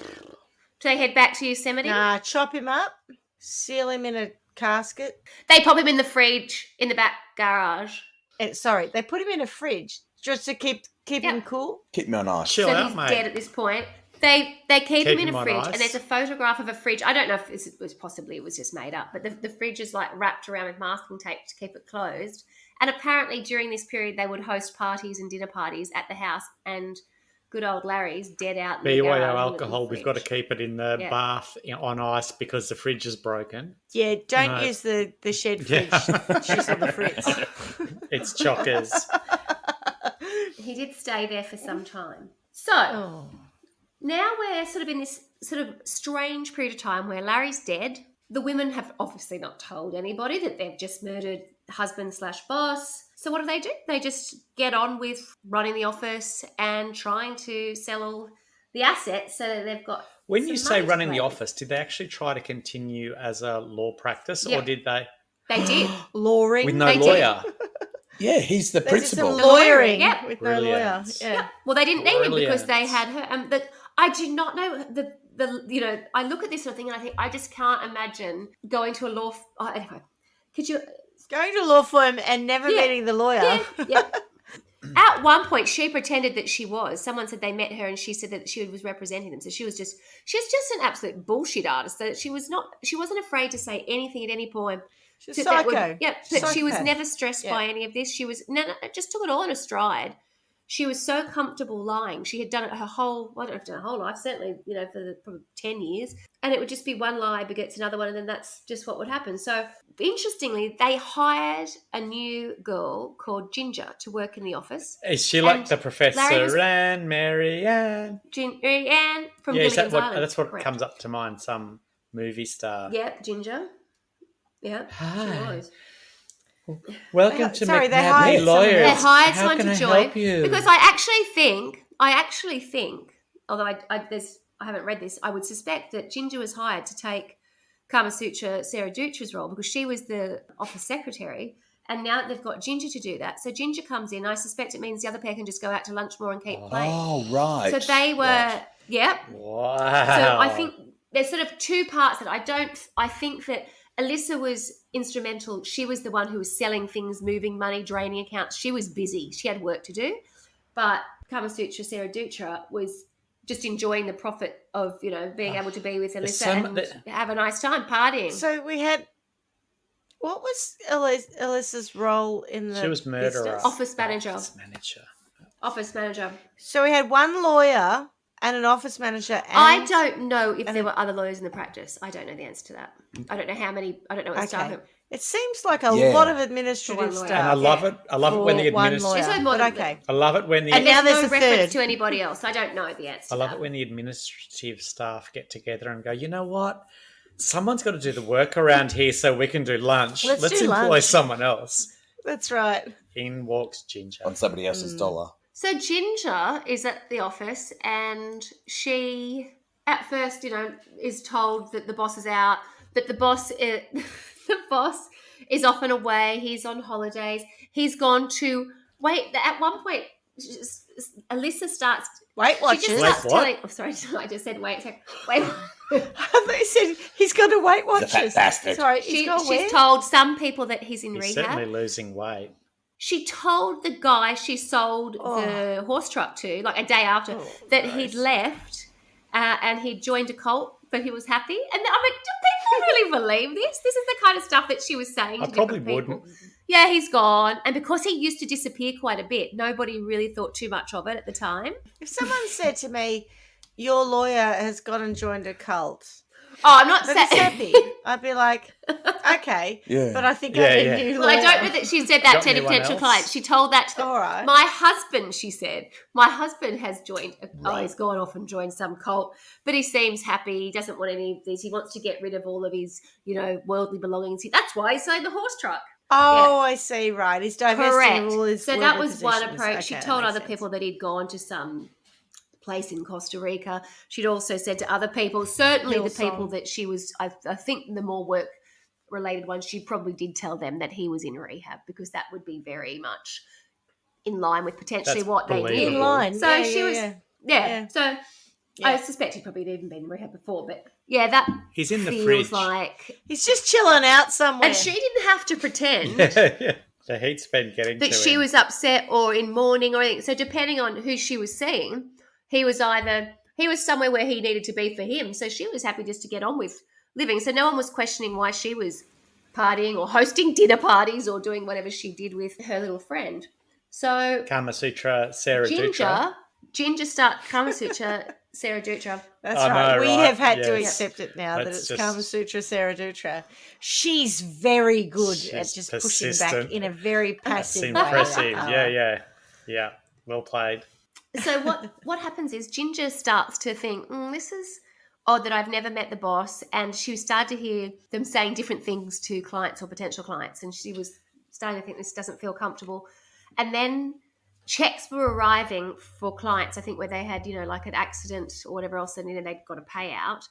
Do they head back to Yosemite? Nah, chop him up, seal him in a casket. They pop him in the fridge in the back garage. Sorry, they put him in a fridge just to keep Yep. him cool. Keep me on ice. Chill So out, he's mate. dead at this point. They keep him in him a on fridge, ice. and there's a photograph of a fridge. I don't know if this was possibly it was just made up, but the fridge is like wrapped around with masking tape to keep it closed. And apparently during this period, they would host parties and dinner parties at the house, and good old Larry's dead out in the BYO garage with the alcohol, we've got to fridge. keep it in the Yeah. bath on ice because the fridge is broken. Yeah, don't No. use the shed fridge. Yeah. She's on the fritz. It's chockers. He did stay there for some time. So Oh. now we're sort of in this sort of strange period of time where Larry's dead. The women have obviously not told anybody that they've just murdered husband/boss. So what do? They just get on with running the office and trying to sell all the assets so that they've got When you say money running the to play office, did they actually try to continue as a law practice, Yeah. or did they? They did. Lawring. With no They did. lawyer? Yeah, he's the They did some principal. lawyering Yep. with no lawyer. Brilliant. Yeah. Well, they didn't need him because they Brilliant. had her. I do not know the. I look at this sort of thing and I think I just can't imagine going to a law. Anyway, could you? Going to a law firm and never Yeah. meeting the lawyer. Yeah. At one point, she pretended that she was. Someone said they met her, and she said that she was representing them. So she's just an absolute bullshit artist. So she wasn't afraid to say anything at any point. She's that psycho. but she was Psychopath. never stressed by any of this. She was just took it all in a stride. She was so comfortable lying. She had done it her whole, I don't know if her whole life, certainly, for probably 10 years. And it would just be one lie begets another one, and then that's just what would happen. So, interestingly, they hired a new girl called Ginger to work in the office. Is she like And the Professor Anne, Mary Ann? Anne from Yeah, Gilligan's Island. that's what Correct. comes up to mind, some movie star. Yeah, Ginger. Yeah, Hi. she was. Welcome to Sorry, they McNabney hired someone Lawyers. else. They hired How someone can to I join help you? because I actually think, although I haven't read this, I would suspect that Ginger was hired to take Kama Sutra Sara Dutra's role because she was the office secretary, and now they've got Ginger to do that. So Ginger comes in. I suspect it means the other pair can just go out to lunch more and keep playing. Oh, right. So they were, Right. yep. Wow. So I think there's sort of two parts that I think that Alyssa was instrumental. She was the one who was selling things, moving money, draining accounts. She was busy. She had work to do. But Kama Sutra, Sara Dutra was just enjoying the profit of, being able to be with Alyssa and have a nice time partying. So we had, what was Alyssa's role in the She was murderer. business? Office manager. Office manager. So we had one lawyer and an office manager. And I don't know if there were other lawyers in the practice. I don't know the answer to that. I don't know how many. I don't know what staff. It seems like a Yeah. lot of administrative lawyer. stuff. And I love it. I love it when the for one administrative. lawyer. There's no more But than- okay. I love it when the. And now There's there's no a reference third. to anybody else. I don't know the answer. I love it when the administrative staff get together and go, you know what? Someone's got to do the work around here so we can do lunch. Let's do employ lunch. someone else. That's right. In walks Ginger. On somebody else's dollar. So Ginger is at the office, and she, at first, is told that the boss is out, but the boss is often away. He's on holidays. He's gone to at one point, Alyssa starts. Weight She Watchers. just Wait, starts what? telling. Oh, sorry, I just said wait. I thought you said he's got to Weight The fat Watchers. bastard. Sorry, he's got where? She's told some people that he's in He's rehab. certainly losing weight. She told the guy she sold the horse truck to, like a day after, that he'd left and he'd joined a cult, but he was happy. And I'm like, do people really believe this? This is the kind of stuff that she was saying I to probably different people. wouldn't. Yeah, he's gone. And because he used to disappear quite a bit, nobody really thought too much of it at the time. If someone said to me, your lawyer has gone and joined a cult, Oh, I'm not but he's saying... happy, I'd be like, okay. Yeah. But I think Yeah, I need yeah. a new Well, I lawyer. don't know that she said that Got to any anyone potential else? clients. She told that to All right. my husband, she said. My husband has joined, he's gone off and joined some cult, but he seems happy. He doesn't want any of these. He wants to get rid of all of his, worldly belongings. That's why he sold the horse truck. Oh, I see, right. He's divesting Correct. of all his So that worldly was one possessions. approach. Okay, She that told makes other sense. people that he'd gone to some place in Costa Rica. She'd also said to other people, certainly the people Hillsong. that she was, I think the more work related ones, she probably did tell them that he was in rehab because that would be very much in line with potentially That's what they did. believable. In line. So yeah, she yeah, was, yeah. yeah. So I Yeah. suspect he'd probably even been in rehab before, but yeah, that He's in the feels fridge. like. He's just chilling out somewhere. And she didn't have to pretend Yeah. The heat's been getting that to she him. was upset or in mourning or anything. So depending on who she was seeing, he was somewhere where he needed to be for him. So she was happy just to get on with living. So no one was questioning why she was partying or hosting dinner parties or doing whatever she did with her little friend. So Kama Sutra, Sara Dutra. Ginger start Kama Sutra, Sara Dutra. That's I right. know, We right? have had to Yes. accept it now that That's it's just- Kama Sutra, Sara Dutra. She's very good at She's just pushing persistent. back in a very That's passive way. impressive. Yeah. Well played. So what happens is Ginger starts to think, this is odd that I've never met the boss, and she started to hear them saying different things to clients or potential clients, and she was starting to think this doesn't feel comfortable. And then checks were arriving for clients, I think, where they had, like an accident or whatever else, and they'd got a payout.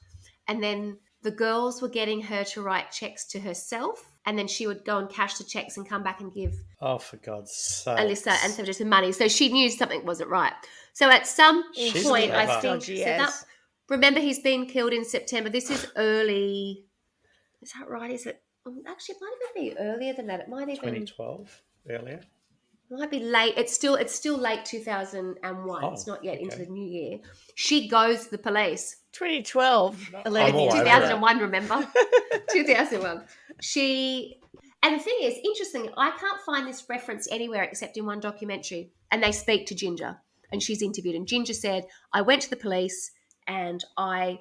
And then the girls were getting her to write checks to herself, and then she would go and cash the checks and come back and give for God's sake, Alyssa and Sarah just some money. So she knew something wasn't right. So at some point, clever. I think, remember, he's been killed in September. This is early. Is that right? Is it? Actually, it might even be earlier than that. It might even 2012 earlier. It might be late. It's still late 2001. It's not yet into the new year. She goes to the police. 2012. 2001, remember? 2001. And the thing is, interesting, I can't find this reference anywhere except in one documentary. And they speak to Ginger, and she's interviewed. And Ginger said, I went to the police and I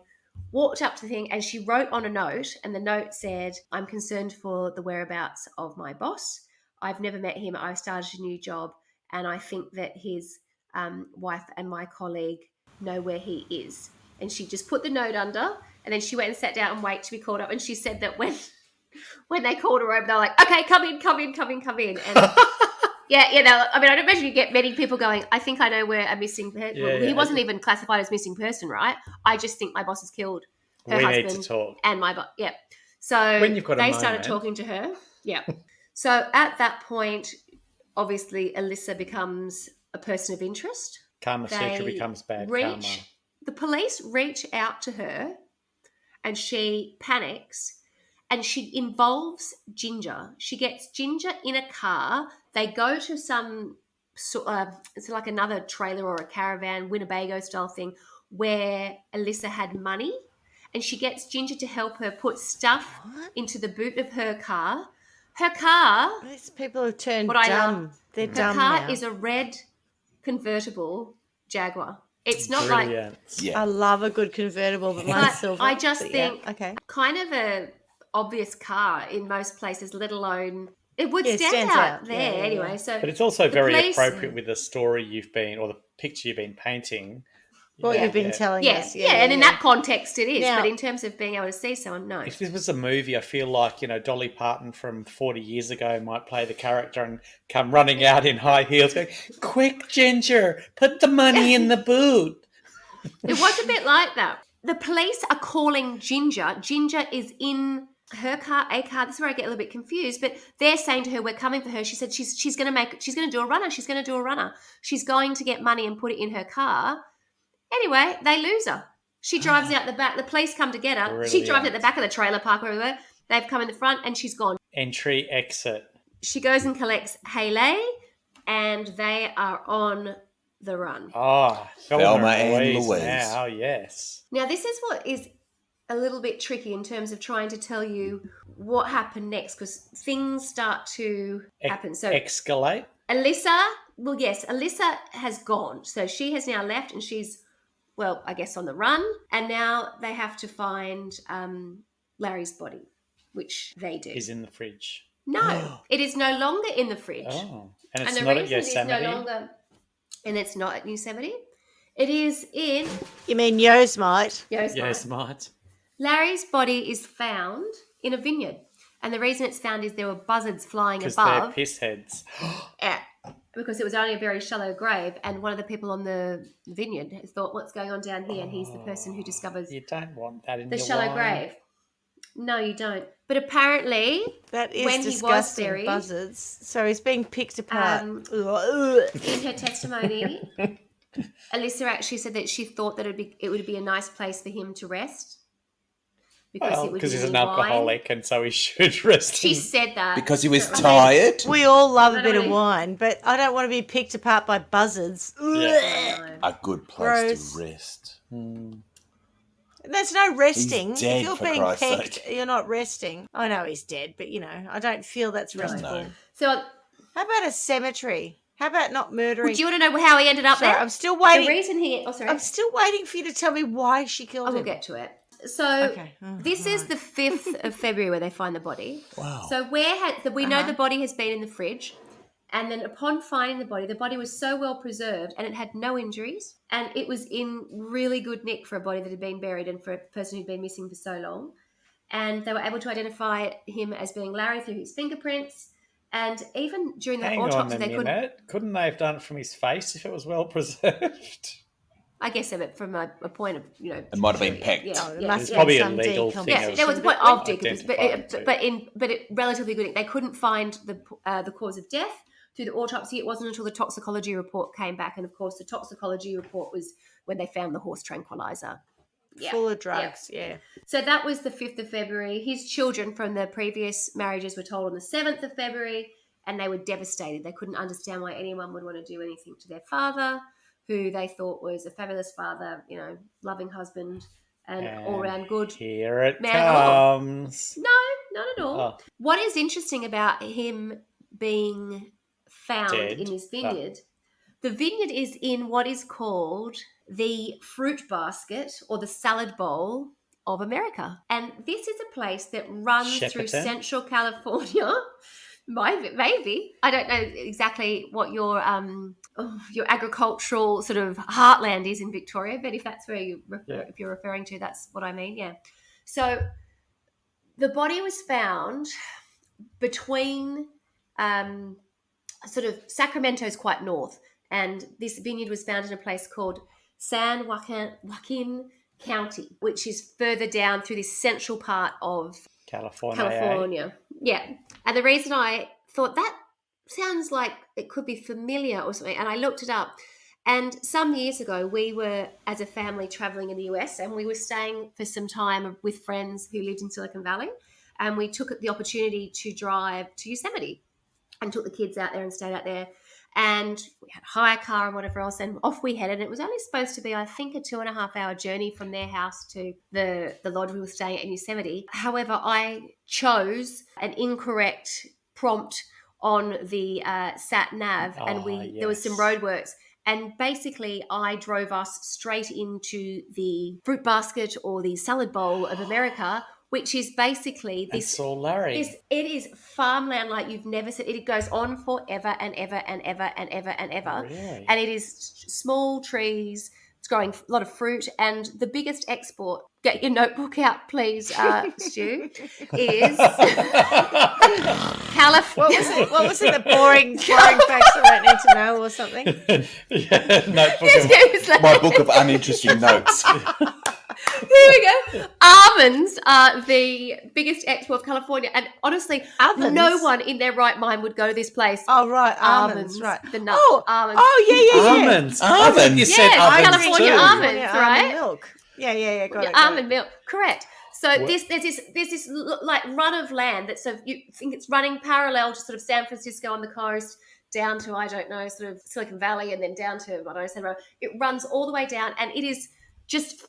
walked up to the thing, and she wrote on a note, and the note said, I'm concerned for the whereabouts of my boss. I've never met him. I've started a new job, and I think that his wife and my colleague know where he is. And she just put the note under, and then she went and sat down and waited to be called up. And she said that when they called her over, they were like, okay, come in. And I don't imagine you get many people going, I think I know where a missing person. He wasn't even classified as missing person, right? I just think my boss has killed her husband. Need to talk. And my boss. Yeah. So when you've got they started talking to her. Yeah. So at that point, obviously, Alyssa becomes a person of interest. Karma Sutra becomes bad karma. The police reach out to her, and she panics, and she involves Ginger. She gets Ginger in a car. They go to some, it's like another trailer or a caravan, Winnebago style thing, where Alyssa had money, and she gets Ginger to help her put stuff into the boot of her car. Her car... These people have turned dumb. They're dumb now. Her car is a red convertible Jaguar. It's not Brilliant. I love a good convertible, but mine's silver. I just think kind of a obvious car in most places, let alone... It would stand out there anyway. So, but it's also very appropriate with the story you've been, or the picture you've been painting. What you've been telling us. And in that context it is. Now, but in terms of being able to see someone, no. If this was a movie, I feel like, Dolly Parton from 40 years ago might play the character and come running out in high heels going, quick, Ginger, put the money in the boot. It was a bit like that. The police are calling Ginger. Ginger is in her car, a car. This is where I get a little bit confused, but they're saying to her, we're coming for her. She said she's going to do a runner. She's going to do a runner. She's going to get money and put it in her car. Anyway, they lose her. She drives out the back. The police come to get her. Brilliant. She drives at the back of the trailer park where we were. They've come in the front and she's gone. Entry, exit. She goes and collects Haley, and they are on the run. Oh, Thelma and Louise. Now, yes. Now, this is what is a little bit tricky in terms of trying to tell you what happened next, because things start to happen. So escalate. Alyssa has gone. So she has now left, and she's, well, I guess on the run. And now they have to find Larry's body, which they do. Is in the fridge. No, it is no longer in the fridge. Oh, and it's not at Yosemite? And it's not at Yosemite. It is in... You mean Yosemite? Yosemite. Larry's body is found in a vineyard. And the reason it's found is there were buzzards flying above. Because they're piss heads. Yeah, because it was only a very shallow grave, and one of the people on the vineyard thought, what's going on down here? And he's the person who discovers... You don't want that in the your shallow wine. grave. No, you don't. But apparently, that is when disgusting. He was buried, buzzards. So he's being picked apart. In her testimony, Alyssa actually said that she thought that it would be a nice place for him to rest. Because he's an alcoholic, and so he should rest. She said that. Because he was tired? We all love a bit of wine, but I don't want to be picked apart by buzzards. Yeah. A good place to rest. There's no resting. He's dead, if you're for being Christ's pecked, sake. you're not resting. I know he's dead, but, I don't feel that's restful. No. So, how about a cemetery? How about not murdering? Do you want to know how he ended up there? I'm still waiting. The reason I'm still waiting for you to tell me why she killed him. I will get to it. So this is the 5th of February where they find the body. Wow. So we know the body has been in the fridge, and then upon finding the body was so well preserved and it had no injuries, and it was in really good nick for a body that had been buried and for a person who'd been missing for so long. And they were able to identify him as being Larry through his fingerprints, And even during the Hang autopsy, on a minute. Couldn't they have done it from his face if it was well preserved? I guess but from a point of, It might have been pecked. It's probably a legal thing. Yeah, there was a point of decomposition, but it relatively good. They couldn't find the cause of death through the autopsy. It wasn't until the toxicology report came back, and of course, the toxicology report was when they found the horse tranquilizer. Full of drugs, So that was the 5th of February. His children from the previous marriages were told on the 7th of February, and they were devastated. They couldn't understand why anyone would want to do anything to their father, who they thought was a fabulous father, loving husband, and all-round good Here it man of all. comes. No, not at all. Oh. What is interesting about him being found Dead. in this vineyard, the vineyard is in what is called the fruit basket or the salad bowl of America. And this is a place that runs through Central California. Maybe. I don't know exactly what your agricultural sort of heartland is in Victoria, but if that's where if you're referring to, that's what I mean, yeah. So the body was found between sort of Sacramento's quite north, and this vineyard was found in a place called San Joaquin County, which is further down through this central part of California. Yeah. And the reason I thought that sounds like it could be familiar or something, and I looked it up, and some years ago we were, as a family, traveling in the US, and we were staying for some time with friends who lived in Silicon Valley, and we took the opportunity to drive to Yosemite and took the kids out there and stayed out there. And we had a hire car and whatever else, and off we headed. It was only supposed to be, I think, a 2.5-hour journey from their house to the lodge we were staying at in Yosemite. However, I chose an incorrect prompt on the sat nav, and there was some roadworks. And basically, I drove us straight into the fruit basket or the salad bowl of America, which is basically this. And Laren. It is farmland like you've never seen. It goes on forever and ever and ever and ever and ever. Really? And it is small trees. It's growing a lot of fruit. And the biggest export, get your notebook out, please, Stu, is California. What was it? The boring facts I don't need to know or something? Notebook My book of uninteresting notes. Here we go. Almonds are the biggest export of California, and honestly, no one in their right mind would go to this place. Oh, right, almonds, right. The nuts, almonds. Oh, yeah. Almonds. Almonds. You said California too. almonds, Yeah, right? almond milk. Yeah, got it. Almond milk, correct. So there's this like run of land that sort of, you think it's running parallel to sort of San Francisco on the coast, down to, I don't know, sort of Silicon Valley, and then down to, I don't know, San Francisco. It runs all the way down, and it is just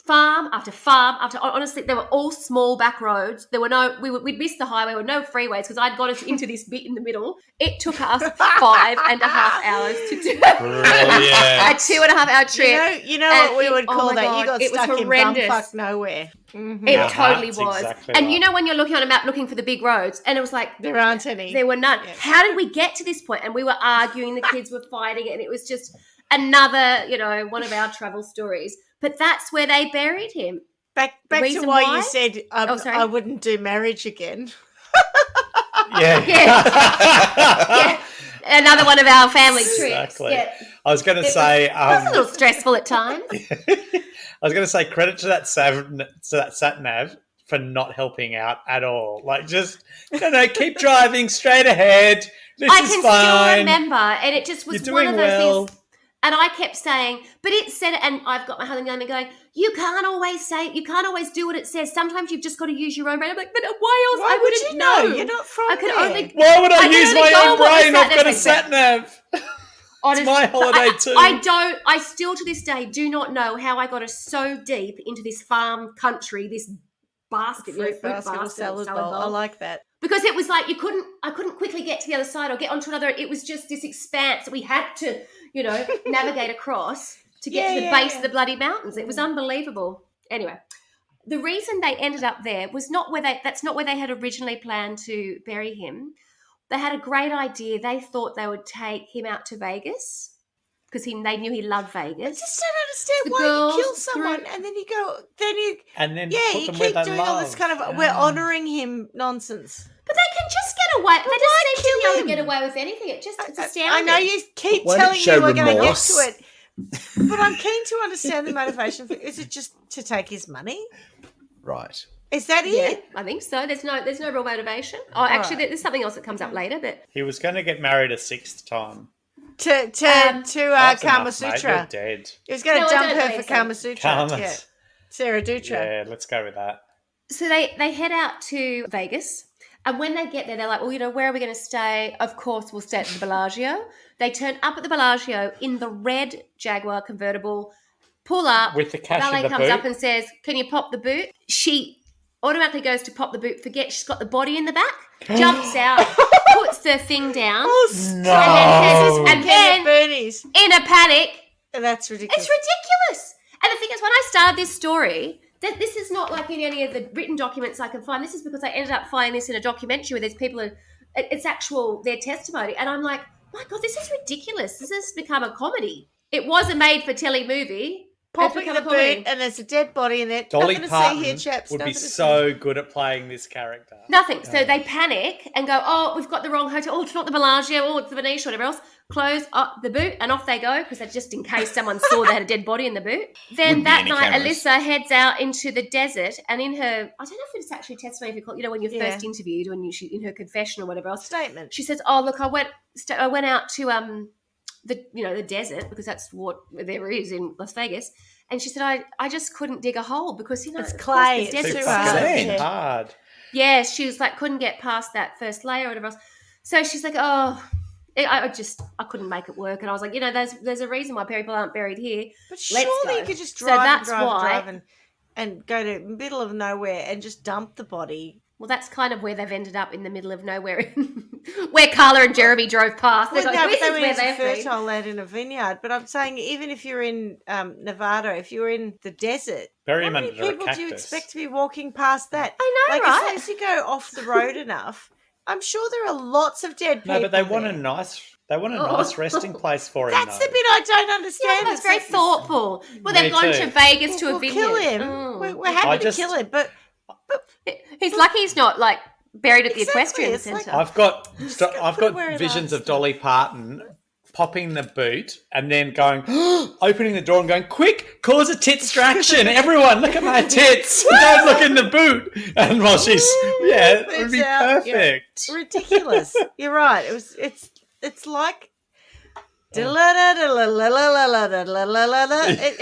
farm after farm after. Honestly, they were all small back roads. There were we'd missed the highway. There were no freeways because I'd got us into this bit in the middle. It took us 5.5 hours to do a 2.5-hour trip. You know what we would call that? God, You got stuck in bumfuck nowhere. Mm-hmm. It totally was. Exactly and right. you know when you're looking on a map looking for the big roads, and it was like there aren't any. There were none. Yeah. How did we get to this point? And we were arguing. The kids were fighting, and it was just another, one of our travel stories. But that's where they buried him. Back to why you said I wouldn't do marriage again. Yeah. Another one of our family trips. Exactly. Yeah. I was going to say... it was a little stressful at times. I was going to say credit to that sat nav for not helping out at all. Like, just, keep driving straight ahead. This is fine. Still remember, and it just was You're one of doing those things. And I kept saying, but it said, and I've got my husband yelling at me going, you can't always do what it says. Sometimes you've just got to use your own brain. I'm like, but why else? Why would you know? You're not from there. Why would I use my own brain? I've got a sat nav. It's my holiday too. I still to this day do not know how I got us so deep into this farm country, this basket, fruit basket, salad bowl. I like that. Because it was like I couldn't quickly get to the other side or get onto another. It was just this expanse that we had to, navigate across to get to the base of the bloody mountains. It was unbelievable. Anyway, the reason they ended up there was that's not where they had originally planned to bury him. They had a great idea. They thought they would take him out to Vegas because they knew he loved Vegas. I just don't understand why you kill someone and then you keep keep doing all this kind of we're honouring him nonsense. But they can just get away. They just seem to be able to get away with anything. It's astounding. I know you keep Why telling don't you me show we're going to get remorse? to it, but I'm keen to understand the motivation. Is it just to take his money? Right. Is that Yeah, it? I think so. There's no real motivation. Oh, actually, there's something else that comes up later. But He was going to get married a 6th time. To That's Kama enough, mate. Sutra. You're dead. He was going to No, I dump don't her believe for so. Kama Sutra. Kama. Yeah. Sarah Dutra. Yeah, let's go with that. so they head out to Vegas. And when they get there, they're like, well, where are we going to stay? Of course, we'll stay at the Bellagio. They turn up at the Bellagio in the red Jaguar convertible, pull up. With the cash valet in the comes boot. up and says, can you pop the boot? She automatically goes to pop the boot, forgets she's got the body in the back, jumps out, puts the thing down, No. and then Bernie's. in a panic, That's ridiculous. it's ridiculous. And the thing is, when I started this story, that this is not like in any of the written documents I can find. This is because I ended up finding this in a documentary where there's people, it's actual, their testimony. And I'm like, my God, this is ridiculous. This has become a comedy. It was a made-for-telly movie. Popping the boot, and there's a dead body in there. Dolly Nothing to Parton see here, chaps. would be Nothing to see. so good at playing this character. Nothing. So they panic and go, oh, we've got the wrong hotel. Oh, it's not the Bellagio. Oh, it's the Venetian, whatever else. Close up the boot and off they go because that's just in case someone saw they had a dead body in the boot. Then Wouldn't be that any night, cameras. Alyssa heads out into the desert and in her, I don't know if it's actually testimony, if you call, when you're Yeah. first interviewed, when she in her confession or whatever else, Statement. she says, oh, look, I went out to the desert because that's what there is in Las Vegas. And she said, I just couldn't dig a hole because, It's of course, clay. the It's desert's too hard. Sand. Yeah. Hard. yeah, she was like, couldn't get past that first layer or whatever else. So she's like, oh, I couldn't make it work. And I was like, there's a reason why people aren't buried here. But Let's surely go. you could just So drive that's and drive why- and drive and go to middle of nowhere and just dump the body. Well, that's kind of where they've ended up in the middle of nowhere, where Carla and Jeremy drove past. They're Well, like, no, but this they is were where in they've been. fertile land in a vineyard. But I'm saying, even if you're in Nevada, if you're in the desert, Bury how him many under a people do you cactus. expect to be walking past that? I know, Like, right? as soon as you go off the road enough, I'm sure there are lots of dead people. No, but they want there. a nice resting place for him. That's though. the bit I don't understand. That's very It's- thoughtful. Well, Me they've gone too. to Vegas to a We'll vineyard. kill him. Oh. We're happy I to just- kill him, but He's lucky he's not like buried at the Exactly, equestrian it's like- centre. I've got put it where it visions belongs. of Dolly Parton popping the boot and then going, opening the door and going, quick, cause a titstraction. Everyone, look at my tits. Don't look in the boot. And while she's, it would be It's out, yeah. perfect. ridiculous. You're right. It's like it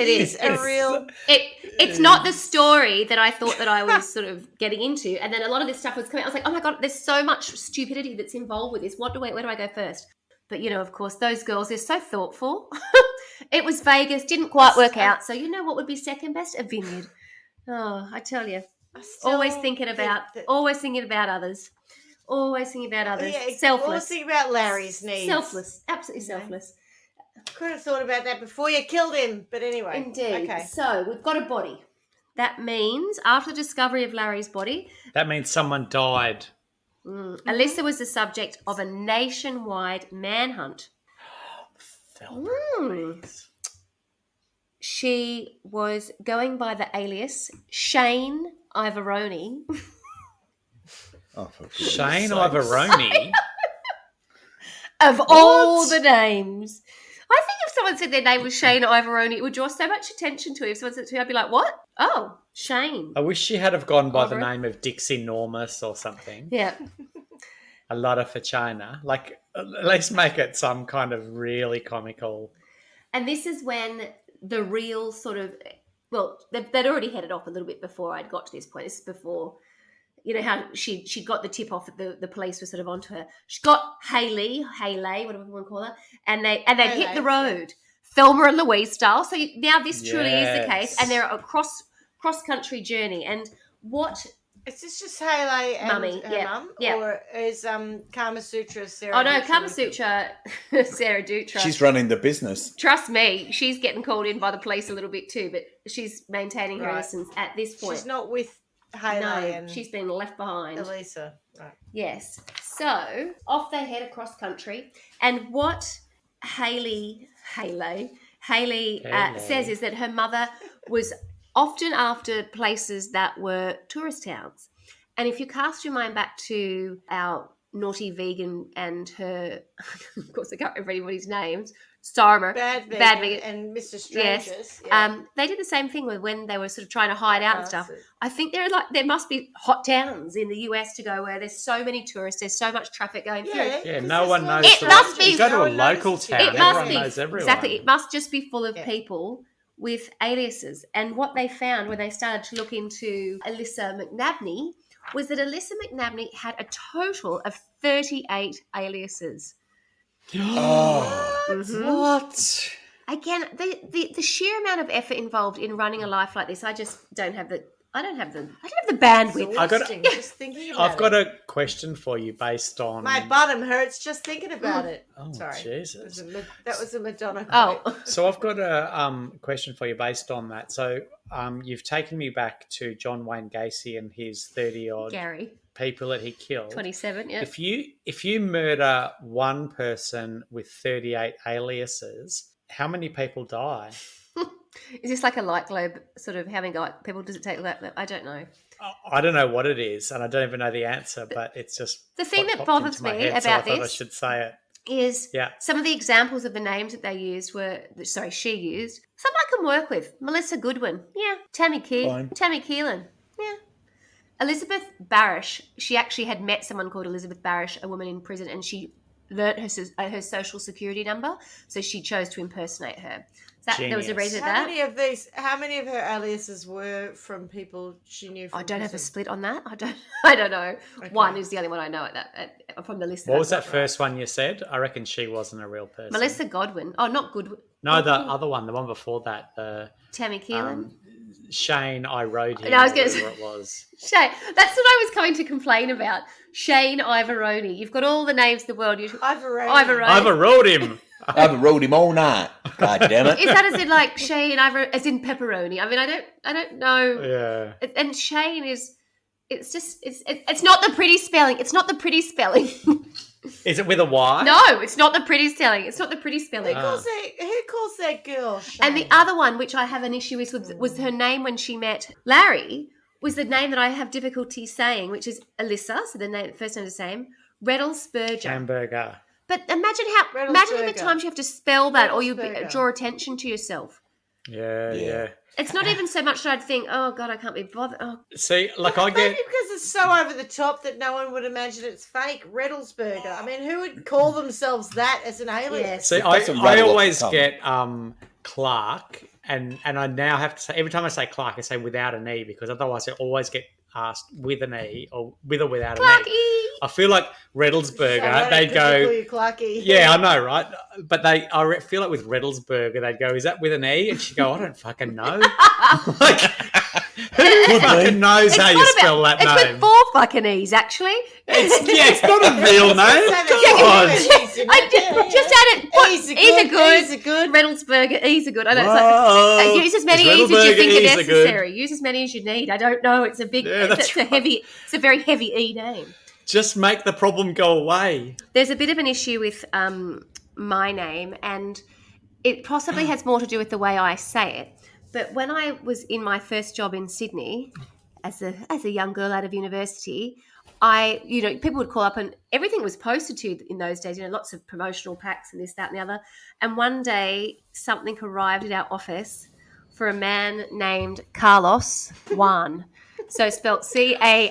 is a real. It's not the story that I thought that I was sort of getting into, and then a lot of this stuff was coming. I was like, oh my God, there's so much stupidity that's involved with this. Where do I go first? But of course, those girls, they're so thoughtful. It was Vegas, didn't quite work out. So what would be second best? A vineyard. Oh, I tell you, always thinking about others. Always thinking about others. Yeah, Selfless. Always think about Larry's needs. Selfless. Absolutely selfless. Could have thought about that before you killed him, but anyway. Indeed. Okay. So we've got a body. That means after the discovery of Larry's body, That means someone died. Alyssa was the subject of a nationwide manhunt. Thelma. She was going by the alias Shane Ivoroni. Oh, for goodness Shane sakes. Ivoroni. Of all the names. I think if someone said their name was Shane Ivoroni, it would draw so much attention to it. If someone said it to me, I'd be like, what? Oh, Shane. I wish she had have gone by the Ivor- name of Dixie Normus or something. Yeah. A lot of China. Like, at least make it some kind of really comical. And this is when the real sort of, well, they'd already headed off a little bit before I'd got to this point. This is before, how she got the tip off that the police were sort of onto her. She got Haley, whatever you want to call her, and they hit the road, Thelma and Louise style. So now this truly is the case, and they're a cross country journey. And what? Is this just Haley and Mummy, her mum? yeah. Or is Kama Sutra Sara? Oh no, Dutra Kama with Sutra, Sara Dutra. She's running the business. Trust me, she's getting called in by the police a little bit too, but she's maintaining her Right. innocence at this them? point. She's not with Haley No, and she's been left behind. Elisa. Right. Yes. So off they head across country, and what Haley says is that her mother was often after places that were tourist towns, And if you cast your mind back to our naughty vegan and her, of course I can't remember anybody's names, Sara, Bad vegan and Mr. Strangers. Yes. They did the same thing when they were sort of trying to hide out and stuff. I think there must be hot towns in the US to go where there's so many tourists, there's so much traffic going through. Yeah, no one knows. It must be. You go to a local town, everyone knows everyone. Exactly. It must just be full of people with aliases. And what they found when they started to look into Alyssa McNabney was that Alyssa McNabney had a total of 38 aliases. What? Again, the sheer amount of effort involved in running a life like this, I just don't have the bandwidth. I've got a question for you based on my bottom hurts just thinking about it. Oh, sorry, Jesus, that was a Madonna quote. Oh, so I've got a question for you based on that. So you've taken me back to John Wayne Gacy and his 30-odd Gary people that he killed. 27, yeah. If you murder one person with 38 aliases, how many people die? Is this like a light globe sort of how many people does it take? I don't know. I don't know what it is, and I don't even know the answer, but it's just the thing that bothers me about this. I should say it. Is some of the examples of the names that they used she used. Some I can work with. Melissa Goodwin, yeah. Tammy Keelan, yeah. Elizabeth Barish, she actually had met someone called Elizabeth Barish, a woman in prison, and she learnt her social security number, so she chose to impersonate her. There was a reason for that. How many of her aliases were from people she knew from I don't prison? have a split on that. I don't know. Okay. One is the only one I know from the list. What was that first one you said? I reckon she wasn't a real person. Melissa Godwin. Oh, not Goodwin. No, the other one, the one before that. Tammy Keelan. Shane, I rode him. No, I was going to say it was. Shane. That's what I was coming to complain about. Shane Ivoroni. You've got all the names of the world. Ivoroni. I've rode him. I've rode him all night. God damn it! Is that as in like Shane as in pepperoni? I mean, I don't know. Yeah. And Shane is. It's not the pretty spelling. It's not the pretty spelling. Is it with a Y? No, it's not the pretty spelling. It's not the pretty spelling. Who calls that girl Shane? And the other one, which I have an issue with, was her name when she met Larry, was the name that I have difficulty saying, which is Alyssa, so the first name is the same, Reddlesberger. Hamburger. But imagine how many times you have to spell that or you draw attention to yourself. Yeah. It's not even so much that I'd think, oh, God, I can't be bothered. Oh. See, like I get... Maybe because it's so over the top that no one would imagine it's fake. Reddlesberger. I mean, who would call themselves that as an alias? See, I always get Clark, and I now have to say, every time I say Clark, I say without an E, because otherwise I always get asked with an E or with or without Clarky. an E. I feel like Reddlesberger, they'd go... Clarky. Yeah, I know, right? But I feel like with Reddlesberger, they'd go, is that with an E? And she'd go, I don't fucking know. Like, who fucking knows how you spell that name? It's with 4 fucking E's, actually. It's not a real name. God. Just add it. E's are good. Reddlesberger, E's are good. I know. Use as many E's as you think are necessary. Use as many as you need. I don't know. It's a big, it's a very heavy E name. Just make the problem go away. There's a bit of an issue with my name, and it possibly has more to do with the way I say it. But when I was in my first job in Sydney, as a young girl out of university, people would call up and everything was posted to you in those days, lots of promotional packs and this, that, and the other. And one day something arrived at our office for a man named Carlos Juan. So spelt Carlos. No,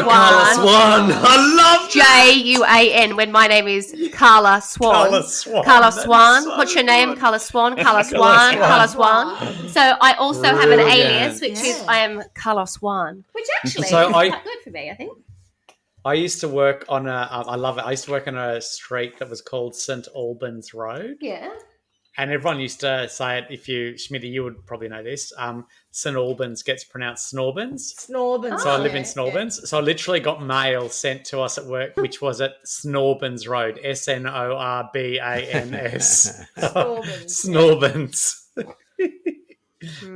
Carlos Swan. I love Juan. When my name is Carla Swan. Carlos Swan. So What's your name? Carlos Swan. Carlos Swan. Carlos Swan. So I also have an alias, which is I am Carlos Swan, which actually is quite good for me, I think. I used to work on I love it. I used to work on a street that was called St. Albans Road. Yeah. And everyone used to say it, Schmitty, you would probably know this, St. Albans gets pronounced Snorbans. Snorbans. So I live in Snorbans. Yeah. So I literally got mail sent to us at work, which was at Snorbans Road, Snorbans. Snorbans.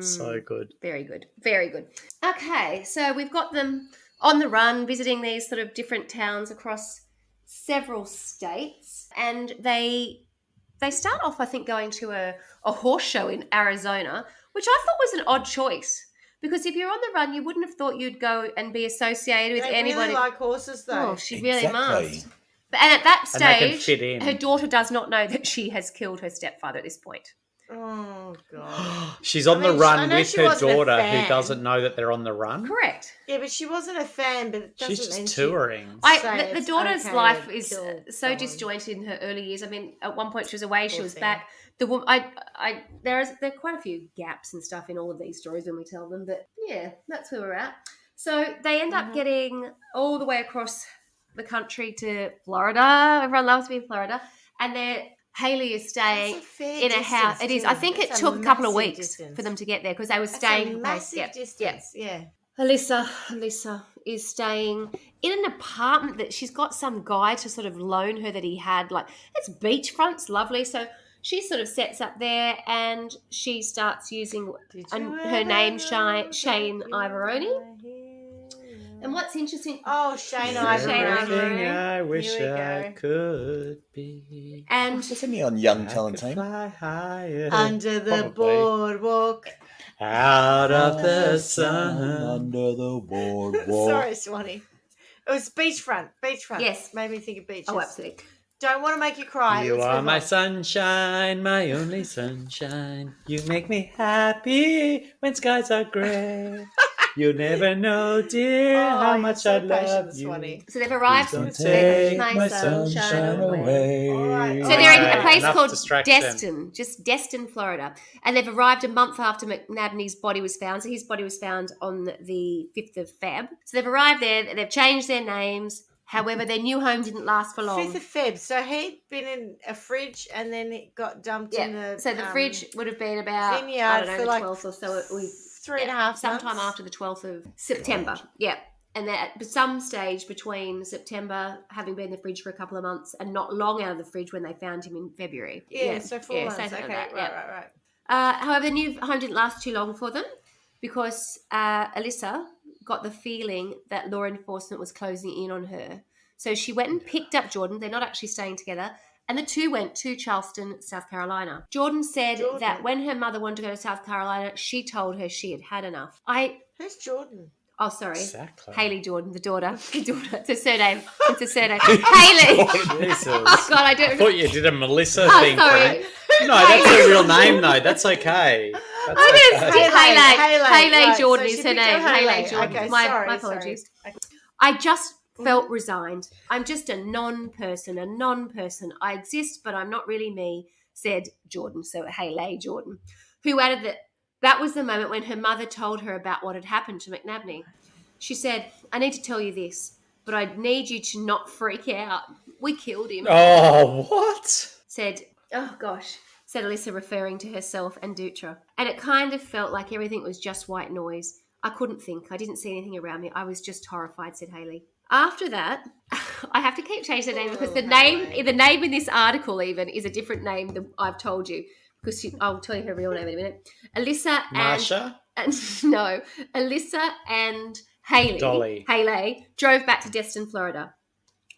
So good. Very good. Very good. Okay, so we've got them on the run, visiting these sort of different towns across several states, and they start off, I think, going to a horse show in Arizona, which I thought was an odd choice Because if you're on the run, you wouldn't have thought you'd go and be associated with They anybody. really like horses, though. Oh, she really Exactly. must. And at that And they can stage, fit in. her daughter does not know that she has killed her stepfather at this point. Oh, God. She's on the I run know with she her wasn't a daughter who fan. doesn't know that they're on the run. Correct. Yeah, but she wasn't a fan, but it doesn't She's mean just touring. say The it's daughter's okay life to is kill so someone. disjointed in her early years. I mean, at one point she was away, she Poor was thing. back. The woman, there are quite a few gaps and stuff in all of these stories when we tell them, but yeah, that's where we're at. So they end up getting all the way across the country to Florida. Everyone loves me in Florida, and Hayley is staying That's a fair in a house. distance, It is. too. I think That's it took a couple of massive weeks distance. for them to get there because they were That's staying a from massive place. distance. Yeah. Alyssa is staying in an apartment that she's got some guy to sort of loan her that he had. Like, it's beachfront, it's lovely. So she sort of sets up there and she starts using her name, Shane Ivoroni. And what's interesting... Oh, Shane Everything Ivoroni. I wish Here we I go. could be. And Isn't he on Young I Talent could Team? fly higher. Under the Probably. boardwalk. Out of the sun. Under the boardwalk. Sorry, Swanny. It was beachfront. Yes. Made me think of beaches. oh, absolutely. Don't want to make you cry. You Let's are move my on. sunshine, my only sunshine. You make me happy when skies are grey. You never know, dear, how you're much so I patient, love Swanny. you. So they've arrived. Don't They're- take my my sunshine away. All right. So they're in Okay, a place enough called distraction. Destin, Florida. And they've arrived a month after McNabney's body was found. So his body was found on the 5th of Feb. So they've arrived there. They've changed their names. However, their new home didn't last for long. 5th of Feb. So he'd been in a fridge and then it got dumped in the So the fridge would have been about, vineyard I don't know, for the like 12th or so. 3.5 sometime months. after the 12th of September. Yeah. And at some stage between September, having been in the fridge for a couple of months, and not long out of the fridge when they found him in February. Yeah, so 4 months. something Okay, like that, right. However, the new home didn't last too long for them because Alyssa got the feeling that law enforcement was closing in on her. So she went and picked up Jordan. They're not actually staying together. And the two went to Charleston, South Carolina. Jordan said that when her mother wanted to go to South Carolina, she told her she had had enough. Who's Jordan? Oh, sorry. Exactly. Hayley Jordan, the daughter. It's a surname. Hayley. Jesus. Oh, God, I I don't... thought you did a Melissa Oh, thing. sorry. No, that's a real name, though. That's okay. That's I'm gonna okay. Hayley Right, Jordan so is she her picked name. up Hayley Jordan. Okay, my sorry. apologies. I just felt resigned. I'm just a non-person. I exist, but I'm not really me, said Jordan. So Hayley Jordan, who added that was the moment when her mother told her about what had happened to McNabney. She said, I need to tell you this, but I need you to not freak out. We killed him. Oh, what? Said Alyssa, referring to herself and Dutra. And it kind of felt like everything was just white noise. I couldn't think. I didn't see anything around me. I was just horrified, said Hayley. After that, I have to keep changing the name because the name in this article even is a different name than I've told you. Because I'll tell you her real name in a minute. Alyssa and Hayley drove back to Destin, Florida.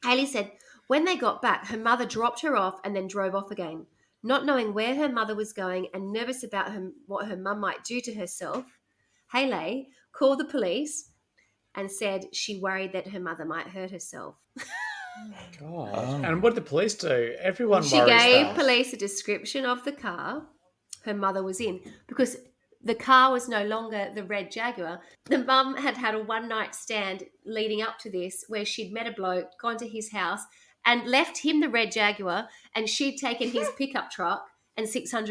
Hayley said when they got back, her mother dropped her off and then drove off again. Not knowing where her mother was going and nervous about what her mum might do to herself, Hayley called the police and said she worried that her mother might hurt herself. God. Oh. And what did the police do? Everyone She worries gave that. police a description of the car her mother was in because the car was no longer the red Jaguar. The mum had had a one-night stand leading up to this where she'd met a bloke, gone to his house and left him the red Jaguar and she'd taken his pickup truck and $600.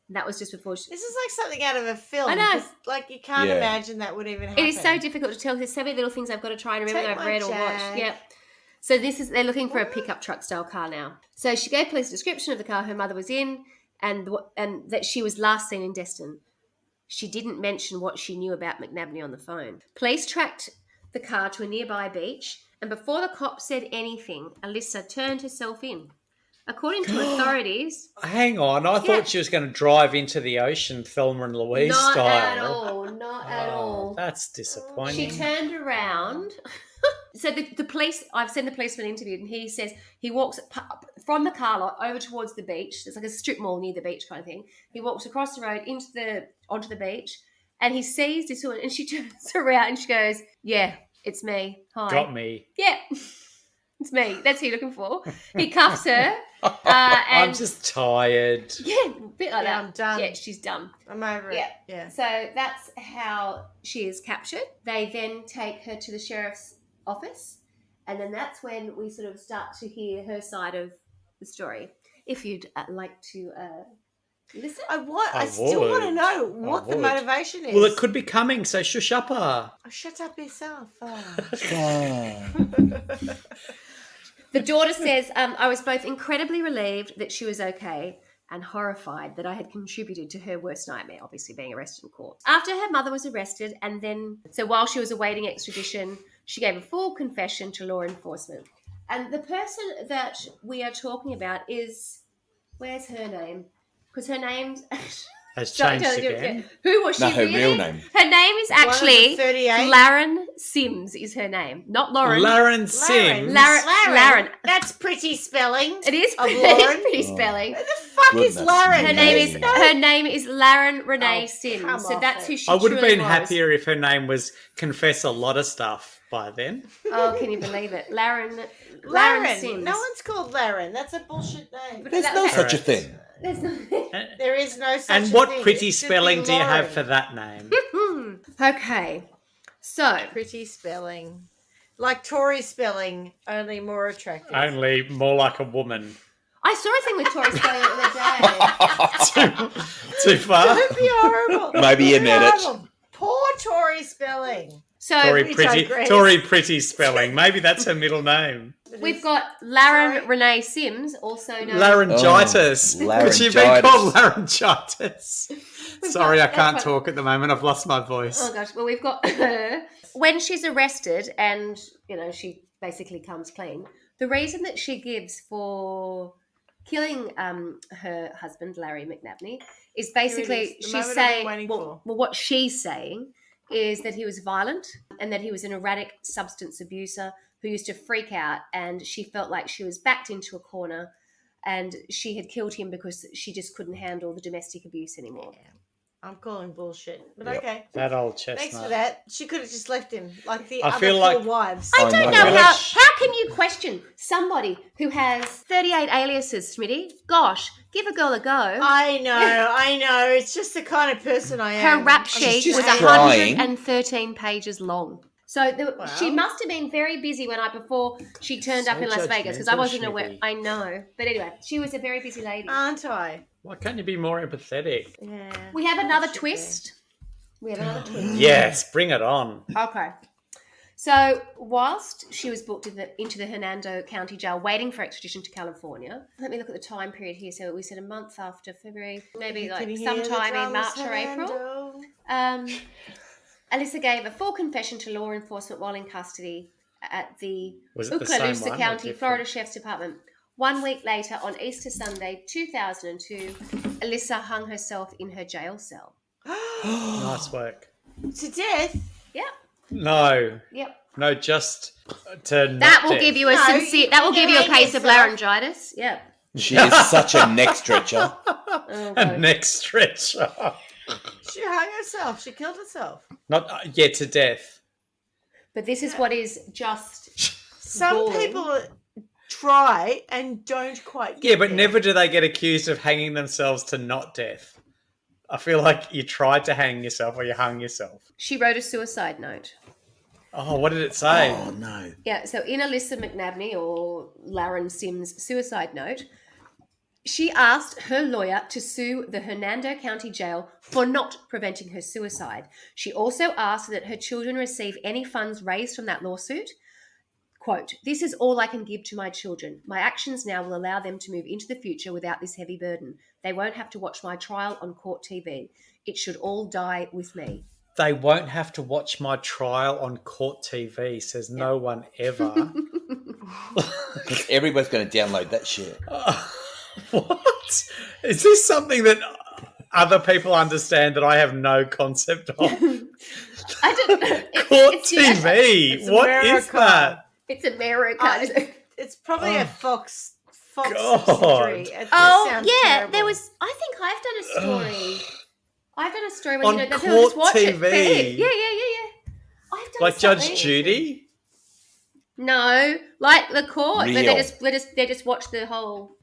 And that was just before she... This is like something out of a film. I know. 'Cause, like, you can't imagine that would even happen. It is so difficult to tell. There's so many little things I've got to try and remember that I've read or watched. Jag. Yeah. So they're looking for a pickup truck style car now. So she gave police a description of the car her mother was in and that she was last seen in Destin. She didn't mention what she knew about McNabney on the phone. Police tracked the car to a nearby beach, and before the cops said anything, Alyssa turned herself in. According to authorities... Hang on, I thought she was going to drive into the ocean, Thelma and Louise not style. Not at all. That's disappointing. She turned around... So the police, I've seen the policeman interviewed, and he says he walks from the car lot over towards the beach. There's like a strip mall near the beach kind of thing. He walks across the road onto the beach, and he sees this woman, and she turns around and she goes, "Yeah, it's me. Hi. Got me. Yeah, it's me. That's who you're looking for." He cuffs her. I'm just tired. Yeah, a bit like that. I'm done. Yeah, she's done. I'm over Yeah. it. Yeah. So that's how she is captured. They then take her to the sheriff's office, and then that's when we sort of start to hear her side of the story. If you'd like to listen. I still want to know what the motivation is. Well, it could be coming, so shush up her. Oh, shut up yourself. The daughter says, I was both incredibly relieved that she was okay and horrified that I had contributed to her worst nightmare, obviously being arrested in court. After her mother was arrested, so while she was awaiting extradition, she gave a full confession to law enforcement. And the person that we are talking about is, where's her name? Because her name's... Has changed again. Who was she? No, her really? real name. Her name is actually 38. Laren Sims is her name, not Lauren. Laren Sims. Laren. That's pretty spelling. It is Of pretty, Lauren? pretty spelling. Who the fuck is Goodness Laren? Her name is Laren Renee Oh, Sims. come So off that's it. who she I would have truly been was. happier if her name was Confess a Lot of Stuff by then. Oh, can you believe it? Laren Laren. Sims. No one's called Laren. That's a bullshit name. There's no such a thing. There's no... There is no such And a what thing. pretty It should be spelling do you have Lauren. for that name? Okay. So, Pretty spelling. Like Tory spelling, only more attractive. Only more like a woman. I saw a thing with Tori spelling the other day. Too far? Don't be horrible. Maybe you Don't be met it. horrible. Poor Tory spelling. So, Tory pretty spelling. Maybe that's her middle name. we've got Laren Sorry. Renee Sims, also known Laryngitis. Oh, Could she be called laryngitis. laryngitis? Sorry, I That's can't fine. talk at the moment. I've lost my voice. Oh gosh, well we've got her. When she's arrested and, she basically comes clean, the reason that she gives for killing her husband, Larry McNabney, is basically The she's moment I've been saying, waiting for. well, what she's saying is that he was violent and that he was an erratic substance abuser who used to freak out, and she felt like she was backed into a corner and she had killed him because she just couldn't handle the domestic abuse anymore. Yeah. I'm calling bullshit. But Yep. okay. That old chestnut. Thanks for that. She could have just left him like the I other feel four like- wives. I I don't know. know how can you question somebody who has 38 aliases, Smitty? Gosh, give a girl a go. I know. It's just the kind of person I am. Her rap I'm sheet just was trying. 113 pages long. So Wow. she must have been very busy one night before she turned up So in Las Vegas, because I judgmental, wasn't aware. Schmitty. I know. But anyway, she was a very busy lady. Aren't I? Why can't you be more empathetic? Yeah. We have another Should be. twist. We have another twist. Yes, bring it on. Okay. So whilst she was booked into the Hernando County Jail waiting for extradition to California, let me look at the time period here. So we said a month after February, maybe Can you like hear the sometime in drums, March or April. Hernando? Alyssa gave a full confession to law enforcement while in custody at the Was it the same Okaloosa one or County, different? Florida Sheriff's Department. 1 week later, on Easter Sunday, 2002, Alyssa hung herself in her jail cell. Nice work. To death? Yep, No, yep. no, just to That not will death. give you a No, sincere. That will you give you a hang case of yourself. laryngitis. Yep. She is such a neck stretcher. Oh, a God. neck stretcher. She hung herself. She killed herself. Not yet to death. But this is what is just. Some Boring. people try and don't quite get Yeah, but there. never do they get accused of hanging themselves to not death. I feel like you tried to hang yourself or you hung yourself. She wrote a suicide note. Oh, what did it say? Oh, no. Yeah, so in Alyssa McNabney or Laren Sims' suicide note, she asked her lawyer to sue the Hernando County Jail for not preventing her suicide. She also asked that her children receive any funds raised from that lawsuit. Quote, "This is all I can give to my children. My actions now will allow them to move into the future without this heavy burden. They won't have to watch my trial on court TV. It should all die with me." They won't have to watch my trial on court TV, says no one ever. Everybody's going to download that shit. What? Is this something that other people understand that I have no concept of? I don't Court TV. It's What is America. that? It's America. It's probably a Fox God. subsidiary. It Oh, sounds yeah. terrible. There was, I think I've done a story I've done a story where On they'll court just watch it. TV? Yeah. I've done Like something. Judge Judy? No, like the court. But Real. they just watch the whole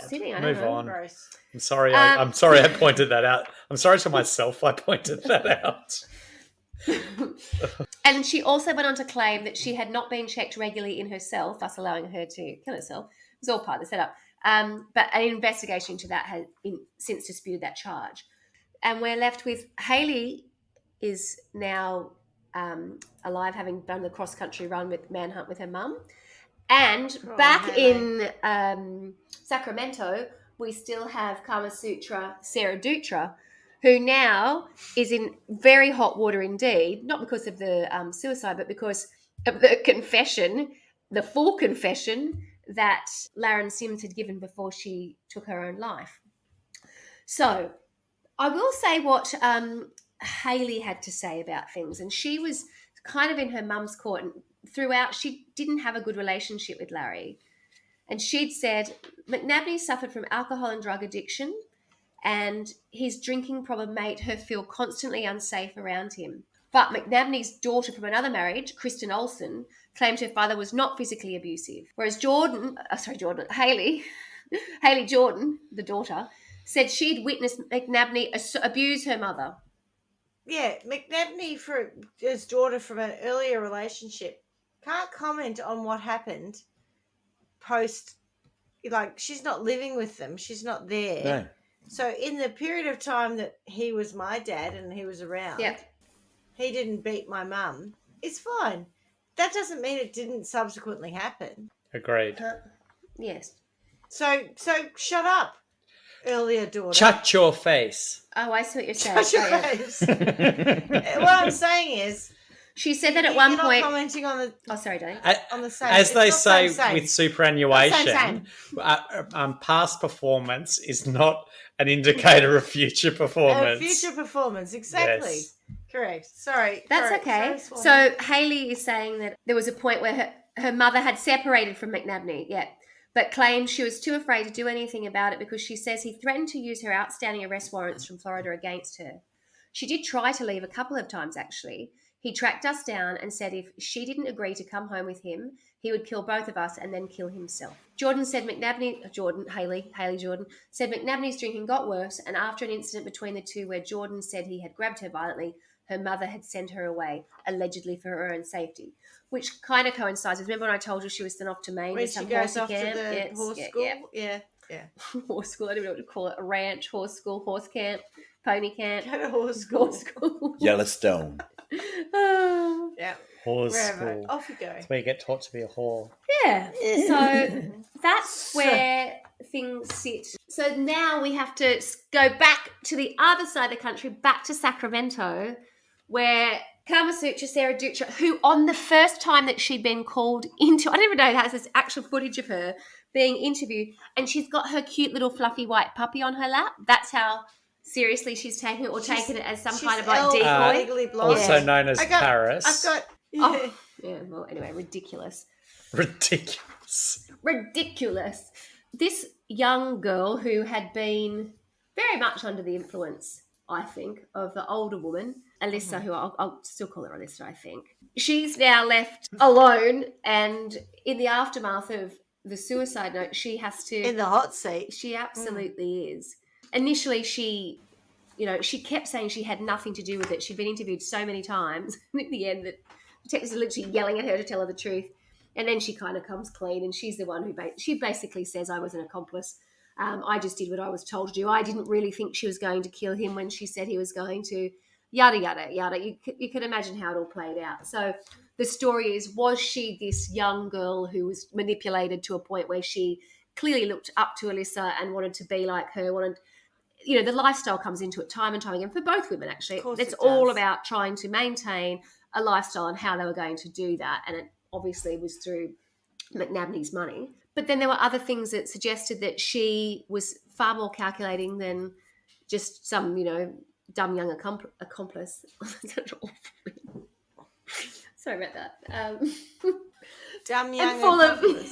sitting. I don't Move know. on. Gross. I'm sorry. I'm sorry. I pointed that out. I'm sorry to myself. I pointed that out. And she also went on to claim that she had not been checked regularly in herself, thus allowing her to kill herself. It was all part of the setup. But an investigation into that has since disputed that charge. And we're left with Hayley is now alive, having done the cross-country run with Manhunt with her mum. And back in Sacramento, we still have Kama Sutra Sara Dutra, who now is in very hot water indeed, not because of the suicide, but because of the confession, the full confession that Laren Sims had given before she took her own life. So I will say what Hayley had to say about things, and she was kind of in her mum's court, and throughout she didn't have a good relationship with Larry. And she'd said McNabney suffered from alcohol and drug addiction, and his drinking problem made her feel constantly unsafe around him. But McNabney's daughter from another marriage, Kristen Olsen, claimed her father was not physically abusive. Whereas Hayley Jordan, the daughter, said she'd witnessed McNabney abuse her mother. Yeah, McNabney, for his daughter from an earlier relationship, can't comment on what happened post, like, she's not living with them. She's not there. No. So in the period of time that he was my dad and he was around, he didn't beat my mum. It's fine. That doesn't mean it didn't subsequently happen. Agreed. Yes. So shut up, earlier daughter. Shut your face. Oh, I see what you're saying. Shut your face. What I'm saying is, she said that at one you're point. not commenting on the. Oh, sorry, Danny. On the same. As they say same. with superannuation, Same. past performance is not an indicator of future performance. Future performance, exactly. Yes. Correct. Sorry. That's correct. okay. Sorry, So Hayley is saying that there was a point where her mother had separated from McNabney, but claimed she was too afraid to do anything about it because she says he threatened to use her outstanding arrest warrants from Florida against her. She did try to leave a couple of times, actually. He tracked us down and said if she didn't agree to come home with him, he would kill both of us and then kill himself. Hayley Jordan, said McNabney's drinking got worse, and after an incident between the two where Jordan said he had grabbed her violently, her mother had sent her away, allegedly for her own safety, which kind of coincides. Remember when I told you she was sent off to Maine when to some she goes horsey off camp? to the horse school? Yeah. Horse school, I don't know what to call it, a ranch, horse school, horse camp, pony camp. Go to horse school. Horse school. Yellowstone. Yeah. Horse Wherever. school. Off you go. That's where you get taught to be a whore. Yeah. So that's where things sit. So now we have to go back to the other side of the country, back to Sacramento, where Kama Sutra Sara Dutra, who on the first time that she'd been called into, I don't even know, has this actual footage of her being interviewed, and she's got her cute little fluffy white puppy on her lap. That's how seriously she's taking it, or taking it as some kind of like decoy. Legally blonde. Also known as Paris. I've got. Oh, yeah, well, anyway, ridiculous. Ridiculous. This young girl who had been very much under the influence, I think, of the older woman, Alyssa, who I'll still call her Alyssa, I think. She's now left alone, and in the aftermath of the suicide note, she has to... In the hot seat. She absolutely is. Initially, she kept saying she had nothing to do with it. She'd been interviewed so many times, and at the end, the detectives are literally yelling at her to tell her the truth. And then she kind of comes clean, and she's the one who she basically says, I was an accomplice. I just did what I was told to do. I didn't really think she was going to kill him when she said he was going to, yada, yada, yada. You could imagine how it all played out. So the story is, was she this young girl who was manipulated to a point where she clearly looked up to Alyssa and wanted to be like her, the lifestyle comes into it time and time again for both women, actually. It's all about trying to maintain a lifestyle and how they were going to do that. And it obviously was through McNabney's money. But then there were other things that suggested that she was far more calculating than just some, dumb young accomplice. Sorry about that. Dumb young full accomplice.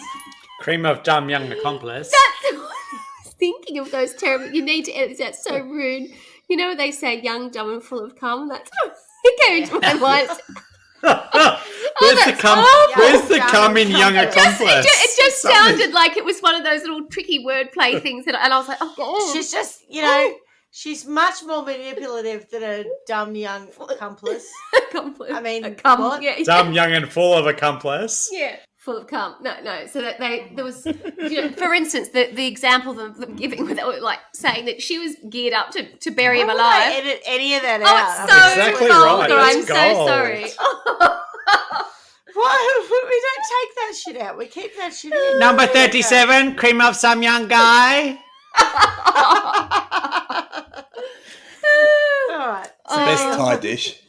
Cream of dumb young accomplice. That's what I was thinking of, those terrible... You need to edit that. So rude. You know, they say young, dumb, and full of cum. That's it came into my mind. Where's the cum in young accomplice? It just sounded like it was one of those little tricky wordplay things, and I was like, oh, she's just, you know, she's much more manipulative than a dumb young accomplice. Accomplice. I mean, what? Yeah. Dumb, young, and full of accomplice. Yeah, full of cum. No. So that there was, you know, for instance, the example of them giving with like saying that she was geared up to bury him alive. I edit any of that Oh, out. it's so Exactly vulgar. right. I'm so sorry. Why? We don't take that shit out. We keep that shit in. Number 37, cream of some young guy. All right. It's the best Thai dish.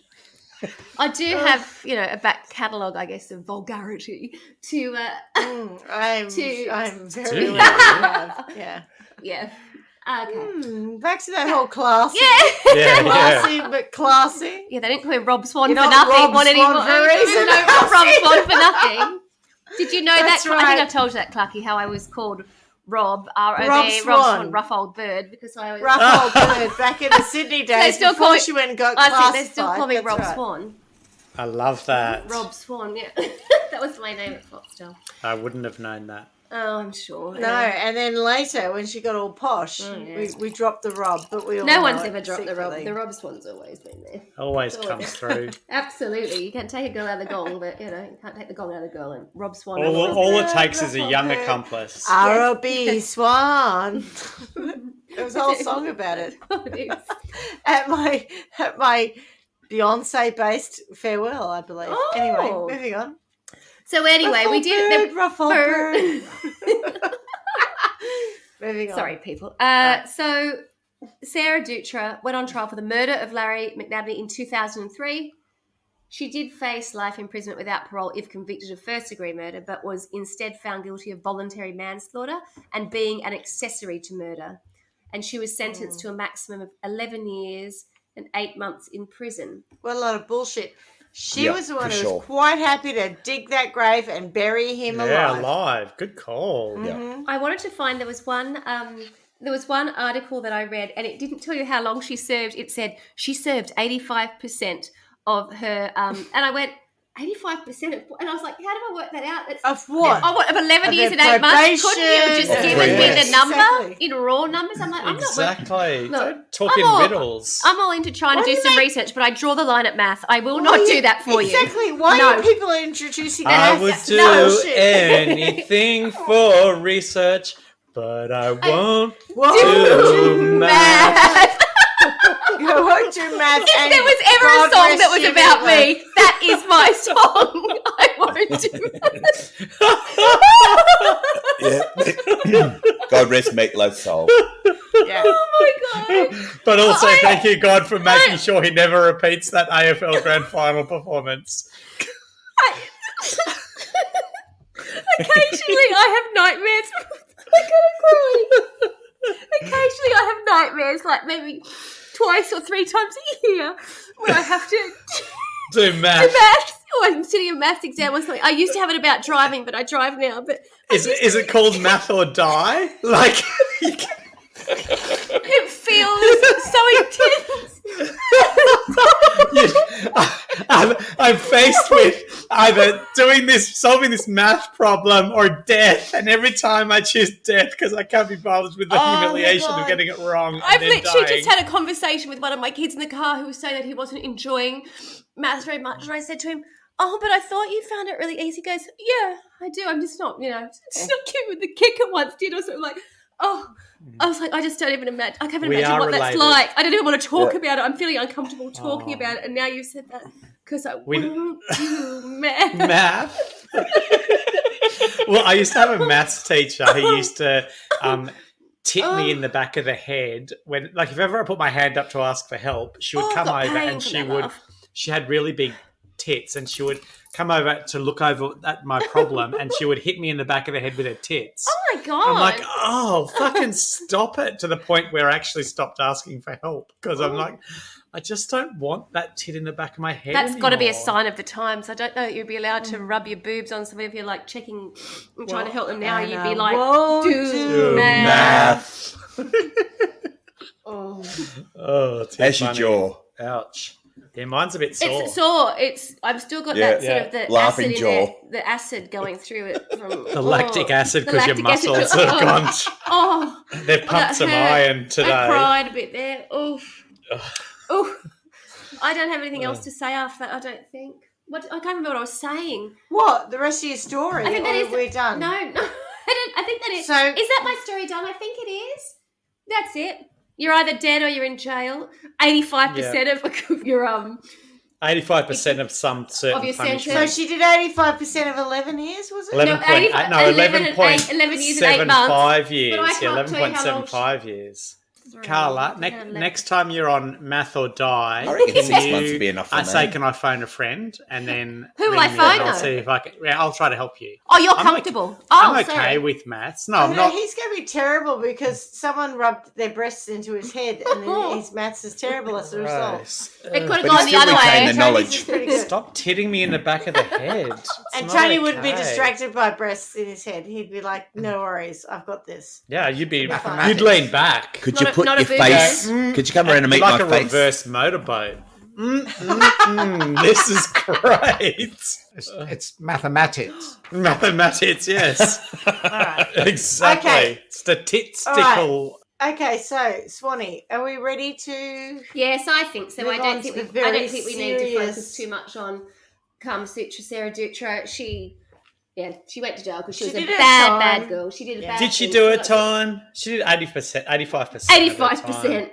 I do have, you know, a back catalogue, I guess, of vulgarity to. I'm very Do aware you have. Yeah. Yeah. Okay. Back to that whole classy. Yeah. Classy, but classy. Yeah, they didn't call him Rob Swan You're for not nothing. Rob Swan for a reason. No, Rob Swan for nothing. Did you know That's that? I think I've told you that, Clucky, how I was called Rob, R-O-B, Rob Swan. rough old bird, because I was... Rough old bird back in the Sydney days still before call me- she went and got I classified. think they still call me That's Rob right. Swan. I love that. Rob Swan, yeah. That was my name at Foxtel. I wouldn't have known that. Oh, I'm sure. No, and then later when she got all posh, yeah. we dropped the Rob, but we all No know one's it ever dropped the Rob. secretly. The Rob Swan's always been there. Always comes through. Absolutely. You can take a girl out of the gong, but, you know, you can't take the gong out of the girl. And Rob Swan... All it takes is a young accomplice. R.O.B. Swan. There was a whole song about it. at my Beyonce-based farewell, I believe. Oh. Anyway, moving on. So anyway, we did... Ruffle bird. Moving on. Sorry, people. So Sarah Dutra went on trial for the murder of Larry McNabney in 2003. She did face life imprisonment without parole if convicted of first-degree murder, but was instead found guilty of voluntary manslaughter and being an accessory to murder. And she was sentenced to a maximum of 11 years and 8 months in prison. What a lot of bullshit. She was the one who sure. was quite happy to dig that grave and bury him Yeah, alive. alive. Good call. Yeah. I wanted to find there was one article that I read, and it didn't tell you how long she served. It said she served 85% of her, and I went 85%, and I was like, how do I work that out? It's, Of what? Oh, what, of 11 Of years their and 8 months? Couldn't you have probation. just Of given me yes. the number Exactly. in raw numbers? I'm like, I'm not Exactly. Look, Don't talk in riddles. I'm all into trying Why to do do some they- research, but I draw the line at math. I will not do that for you. Exactly. Why No. are people introducing I that? would That's do bullshit. anything for research, but I won't Whoa. do math. You won't do math. If and there was ever God a song rest that was your about meatloaf. me, that is my song. I won't do it. Yeah. God rest Meatloaf's soul. Yeah. Oh my God. But also, I- thank you, God, for making sure he never repeats that AFL Grand Final performance. Occasionally I have nightmares. I gotta cry. Occasionally I have nightmares, like maybe twice or 3 times a year, where I have to Do do math. maths. Or I'm sitting a maths exam or something. I used to have it about driving, but I drive now. But Is it called math or die? Like, it feels so intense. I'm faced with either solving this math problem or death, and every time I choose death because I can't be bothered with the Oh my humiliation God. of getting it wrong. And I've then literally dying. just had a conversation with one of my kids in the car who was saying that he wasn't enjoying maths very much, and I said to him, "Oh, but I thought you found it really easy." He goes, "Yeah, I do. I'm just not, just not cute with the kicker once did or something like." Oh, I was like, I just don't even imagine. I can't even We imagine are what that's related. like. I don't even want to talk about it. I'm feeling uncomfortable talking about it, and now you've said that because I won't do math. Math. Well, I used to have a maths teacher who used to tip me in the back of the head when, like, if ever I put my hand up to ask for help, she would come got over pain and from she that would. laugh. She had really big tits, and she would come over to look over at my problem, and she would hit me in the back of the head with her tits. Oh my God. I'm like, oh, fucking stop it, to the point where I actually stopped asking for help because I'm like, I just don't want that tit in the back of my head. That's got to be a anymore. sign of the times. I don't know that you'd be allowed to rub your boobs on somebody if you're like checking and trying to help them now. and You'd I be like, won't do Do math. math. Oh. Too How's your funny. jaw? Ouch. Yeah, mine's a bit sore. It's sore. I've still got that sort of the Laughing acid jaw. in there, the acid going through it from The lactic acid the because your lactic acid. muscles have gone. Oh, They've pumped some iron today. I cried a bit there. Oof. Oof. I don't have anything else to say after that, I don't think. I can't remember what I was saying. What? The rest of your story? I think that is. We're done. No. I think that is. So, is that my story done? I think it is. That's it. You're either dead or you're in jail. 85% of your 85% of some certain of your punishment. sentence. So she did 85% of 11 years, was it? 11 years and 8 months. 5 years. But I can't tell you how long 11.75 years. Carla, next time you're on Math or Die, I reckon 6 months would be enough for me. I say, can I phone a friend? And then who will I phone? I'll see if I can. Yeah, I'll try to help you. Oh, you're comfortable. I'm okay with maths. No, I'm not. He's going to be terrible because someone rubbed their breasts into his head and then his maths is terrible as a result. It could have gone the other way. The knowledge. Stop titting me in the back of the head. And Tony wouldn't be distracted by breasts in his head. He'd be like, no worries, I've got this. Yeah, you'd lean back. Could you put your face? Could you come around and meet my face? Like a reverse motorboat. This is great. It's mathematics. Mathematics, yes. All right. Exactly. Okay. Statistical. Okay, so Swanny, are we ready to? Yes, I think so. I don't think we need to serious- focus too much on Kama Sutra. Sara Dutra, she went to jail because she was a did her bad time. girl. She did a bad. Did she thing. do her got- time? She did 80%, 85%. 85%.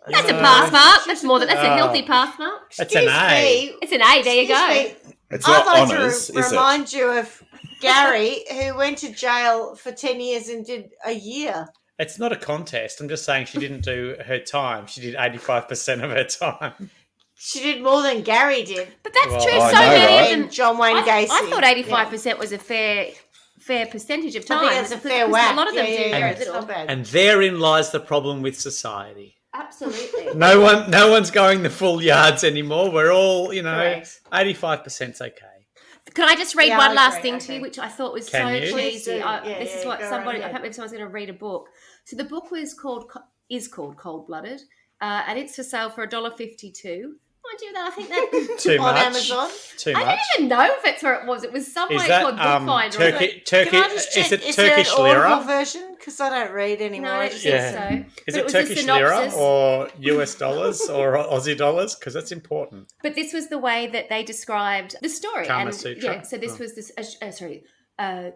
That's a pass mark. That's more than that's a healthy pass mark. That's an A. It's an A. There you go. It's I'd not like honours, to is it? remind you of Gary, who went to jail for 10 years and did a year. It's not a contest. I'm just saying she didn't do her time. She did 85% of her time. She did more than Gary did. But that's true. I So know, many right? of them. And John Wayne Gacy. I thought 85% was a fair percentage of time. I think that's a fair Because whack. A lot of them do yeah, very it's little. not bad. And therein lies the problem with society. Absolutely. No one's going the full yards anymore. We're all, Correct. 85%'s okay. Can I just read Yeah, one last okay, thing okay. to you, which I thought was Can so you? Please cheesy? do. This is what go somebody. right I ahead. can't believe someone's going to read a book. So the book is called Cold Blooded, and it's for sale for $1.52. Mind you, that I think that Too On much. Amazon? Too I much. don't even know if it's where it was. It was somewhere Is that called Bookfinder. Turkey? Can I just check, Is it is Turkish there an Audible lira? version? Because I don't read anymore. No, I I don't just think Yeah. so. Is But it was the Turkish lira synopsis. or US dollars or Aussie dollars? Because that's important. But this was the way that they described the story. Kama and Sutra? yeah, so this was this.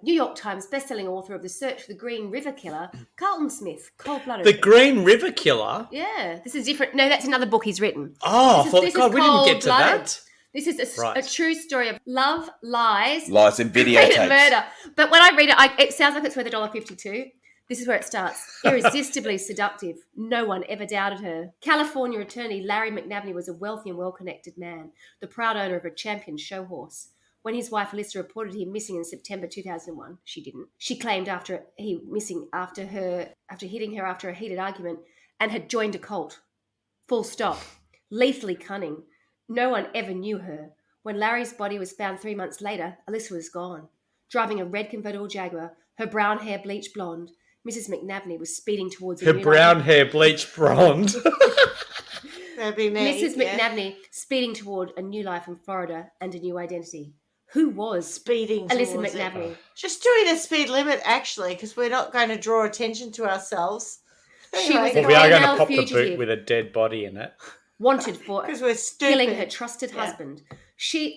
New York Times bestselling author of The Search for the Green River Killer, Carlton Smith, Cold-Blooded. The Green River Killer? Yeah, this is different. No, that's another book he's written. Oh, This I is- this thought, is God, we didn't get to Cold-Blooded. that. This is a Right. true story of love, lies, Lies and and videotapes. murder. But when I read it, it sounds like it's worth $1.52. This is where it starts. Irresistibly seductive. No one ever doubted her. California attorney Larry McNabney was a wealthy and well-connected man, the proud owner of a champion show horse. When his wife Alyssa reported him missing in September 2001, she didn't. She claimed after hitting her after a heated argument and had joined a cult. Full stop. Lethally cunning. No one ever knew her. When Larry's body was found 3 months later, Alyssa was gone. Driving a red convertible Jaguar, her brown hair bleached blonde, Mrs. McNabney was speeding towards Her new brown life. hair bleached blonde. That'd be me. Mrs. yeah. McNabney speeding toward a new life in Florida and a new identity. Who was Speeding Alyssa towards it. McNabney? Just doing the speed limit, actually, because we're not going to draw attention to ourselves. She was Well, we are going to female pop the fugitive. boot with a dead body in it. Wanted for Because we're stupid. killing her trusted Yeah. husband.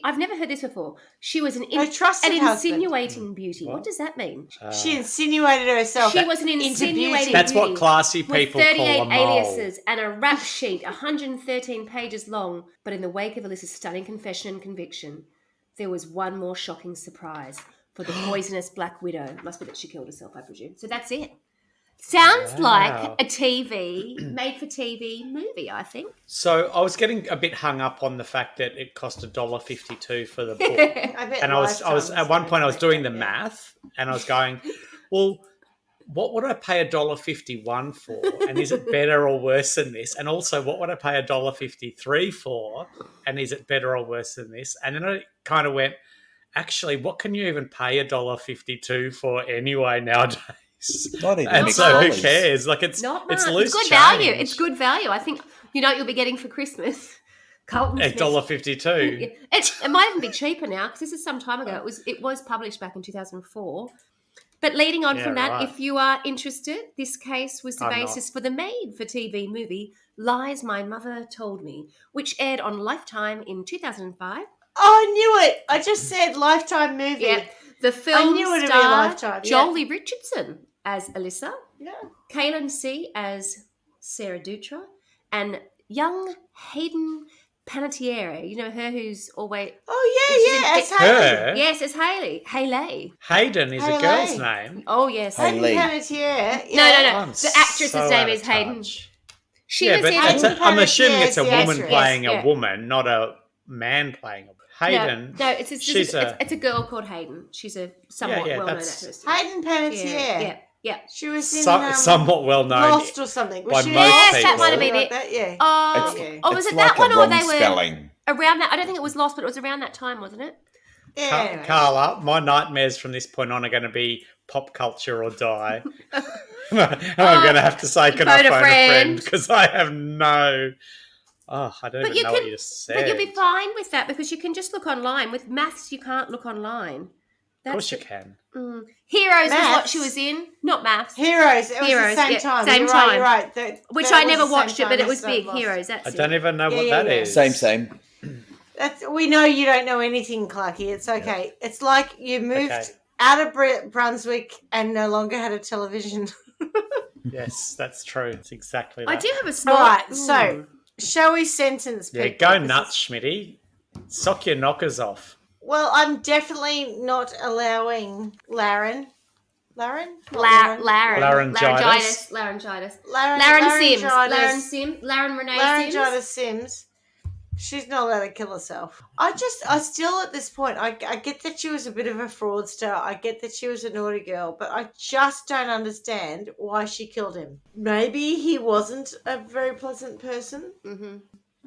I've never heard this before. She was an Her trusted husband. insinuating beauty. What does that mean? She insinuated herself. She was an into insinuating That's beauty what classy with people 38 call a mole. aliases and a rap sheet 113 pages long. But in the wake of Alyssa's stunning confession and conviction, there was one more shocking surprise for the poisonous Black Widow. Must be that she killed herself, I presume. So that's it. Sounds Wow. like a made-for-TV movie, I think. So I was getting a bit hung up on the fact that it cost $1.52 for the book. I bet And I was Lifetime's at one point I was gonna doing the take it, math and I was going, well, what would I pay $1.51 for? And is it better or worse than this? And also, what would I pay $1.53 for? And is it better or worse than this? And then I kind of went, actually, what can you even pay $1.52 for anyway nowadays? Not even And Mick so who Foley's. cares? Like it's Not much. it's loose It's good change. value. It's good value. I think you know what you'll be getting for Christmas. Carlton Smith. $1.52. It might even be cheaper now because this is some time ago. It was published back in 2004. But leading on from that, right. if you are interested, this case was the I'm basis for the made-for-TV movie Lies My Mother Told Me, which aired on Lifetime in 2005. Oh, I knew it. I just said Lifetime movie. Yeah, the film knew it'd be starred Lifetime, yeah. Jolie Richardson as Alyssa, Yeah. Kaylin C. as Sara Dutra, and young Hayden Panettiere. You know her who's always... Oh, yeah, She's as in- Haley. Her? Yes, it's Haley. Hayden is a Hayley. girl's name. Oh, yes. Hayden Haley. Panettiere. No. I'm The actress's so name out is of Hayden. touch. She Yeah, was but in... Hayden I'm assuming it's a Panettiere is the woman actress. playing Yes, a yeah. woman, not a man playing a Hayden. No, it's a girl called Hayden. She's a somewhat Yeah, well-known that's- actress. Hayden Panettiere. Yeah. She was in somewhat well known. Lost or something. Was by she most Lost? people. That might have been Like it. that? Yeah. Oh, It's- was it's it like that one a or wrong they were spelling. around that? I don't think it was Lost, but it was around that time, wasn't it? Yeah. anyway. Carla, my nightmares from this point on are going to be pop culture or die. I'm going to have to say, can I phone a friend? Because I have no... Oh, I don't even know what you just said. But you'll be fine with that because you can just look online. With maths, you can't look online. Of course you can. Heroes was what Maths? she was in, not maths. Heroes. It was Heroes, the same yeah, time. same You're time. right. You're right. Which That I was never the same watched it, time but it as was big. Lost. Heroes, that's I it. don't even know what Yeah, that yeah. is. Same. We know you don't know anything, Clarky. It's okay. It's like you moved Okay. out of Brunswick and no longer had a television. Yes, that's true. It's exactly that. I do have a small... All right, so shall we sentence people? Yeah, go Because nuts, Schmitty. Sock your knockers off. Well, I'm definitely not allowing Laren. Laren? Not Laryngitis. Laryngitis. Laren Sims. Laryngitis. Laren Renee Laryngitis Sims. Sims. She's not allowed to kill herself. I still at this point, I get that she was a bit of a fraudster. I get that she was a naughty girl, but I just don't understand why she killed him. Maybe he wasn't a very pleasant person. Mm-hmm.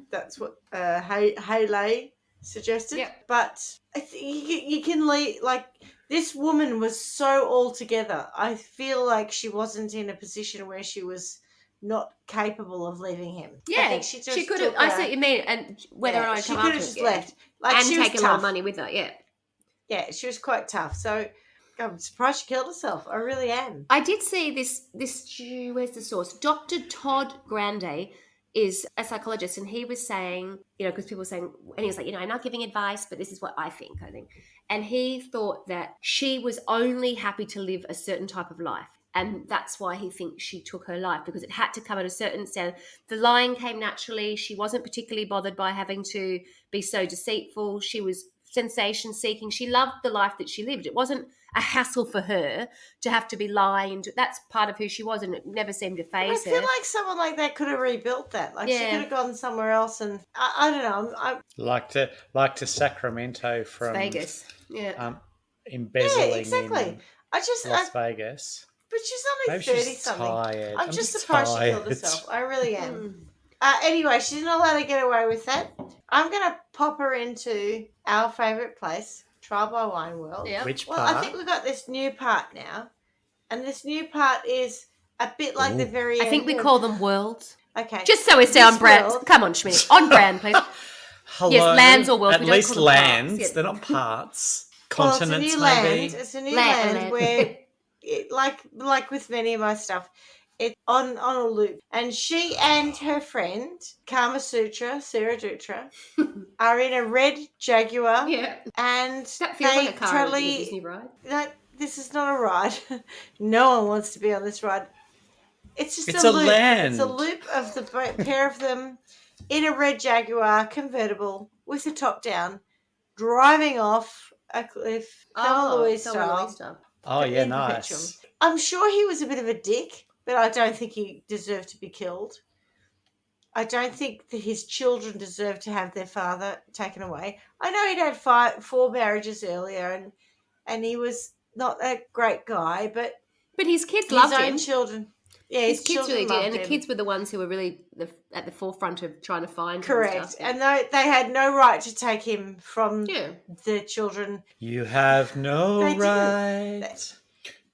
That's what Haley suggested. Yep. But I think you can leave, like, this woman was so all together. I feel like she wasn't in a position where she was not capable of leaving him. Yeah, I think she could have. I see what you mean, and whether or not she come could after have just it, left. Like, and she was taken a lot tough. of money with her. Yeah, Yeah, she was quite tough. So I'm surprised she killed herself. I really am. I did see this. Where's the source? Dr. Todd Grande is a psychologist, and he was saying, because people were saying, and he was like, I'm not giving advice, but this is what I think. And he thought that she was only happy to live a certain type of life. And that's why he thinks she took her life, because it had to come at a certain standard. The lying came naturally. She wasn't particularly bothered by having to be so deceitful. She was sensation seeking. She loved the life that she lived. It wasn't a hassle for her to have to be lying. That's part of who she was, and it never seemed to I faze feel her. like someone like that could have rebuilt that. Like, she Yeah. could have gone somewhere else, and I don't know. Like to Sacramento from Vegas. Yeah. embezzling Yeah, exactly. in I just, Las Vegas. but she's only Maybe she's 30 something. tired. I'm just surprised she killed tired. herself. I really am. Anyway, she's not allowed to get away with that. I'm going to pop her into our favourite place, Trial by Wine World. Yeah. Which Well, part? I think we've got this new part now. And this new part is a bit like the very I think we end call them worlds. Okay. Just so we stay on This brand. world- Come on, Schmidt. On brand, please. Hello? Yes, lands or worlds. At We don't least call them parts. lands. Yeah. They're not parts. Well, Continents, it's a new maybe. land. It's a new Land. land where, like with many of my stuff, it's on a loop. And she and her friend, Kama Sutra, Sara Dutra, are in a red Jaguar. Yeah. And That feels they like a car totally... in a Disney ride. No, this is not a ride. No one wants to be on this ride. It's just It's a a loop. land. It's a loop of the pair of them in a red Jaguar convertible with the top down, driving off a cliff, Thelma Louise style. Oh, yeah, in nice. Perpetuum. I'm sure he was a bit of a dick, but I don't think he deserved to be killed. I don't think that his children deserve to have their father taken away. I know he'd had 4 marriages earlier, and he was not a great guy, but But his kids his loved own him. children. Yeah, His kids children really did, loved and the him. kids were the ones who were really at the forefront of trying to find him. Correct, And, stuff. and they had no right to take him from Yeah. the children. You have no They didn't. right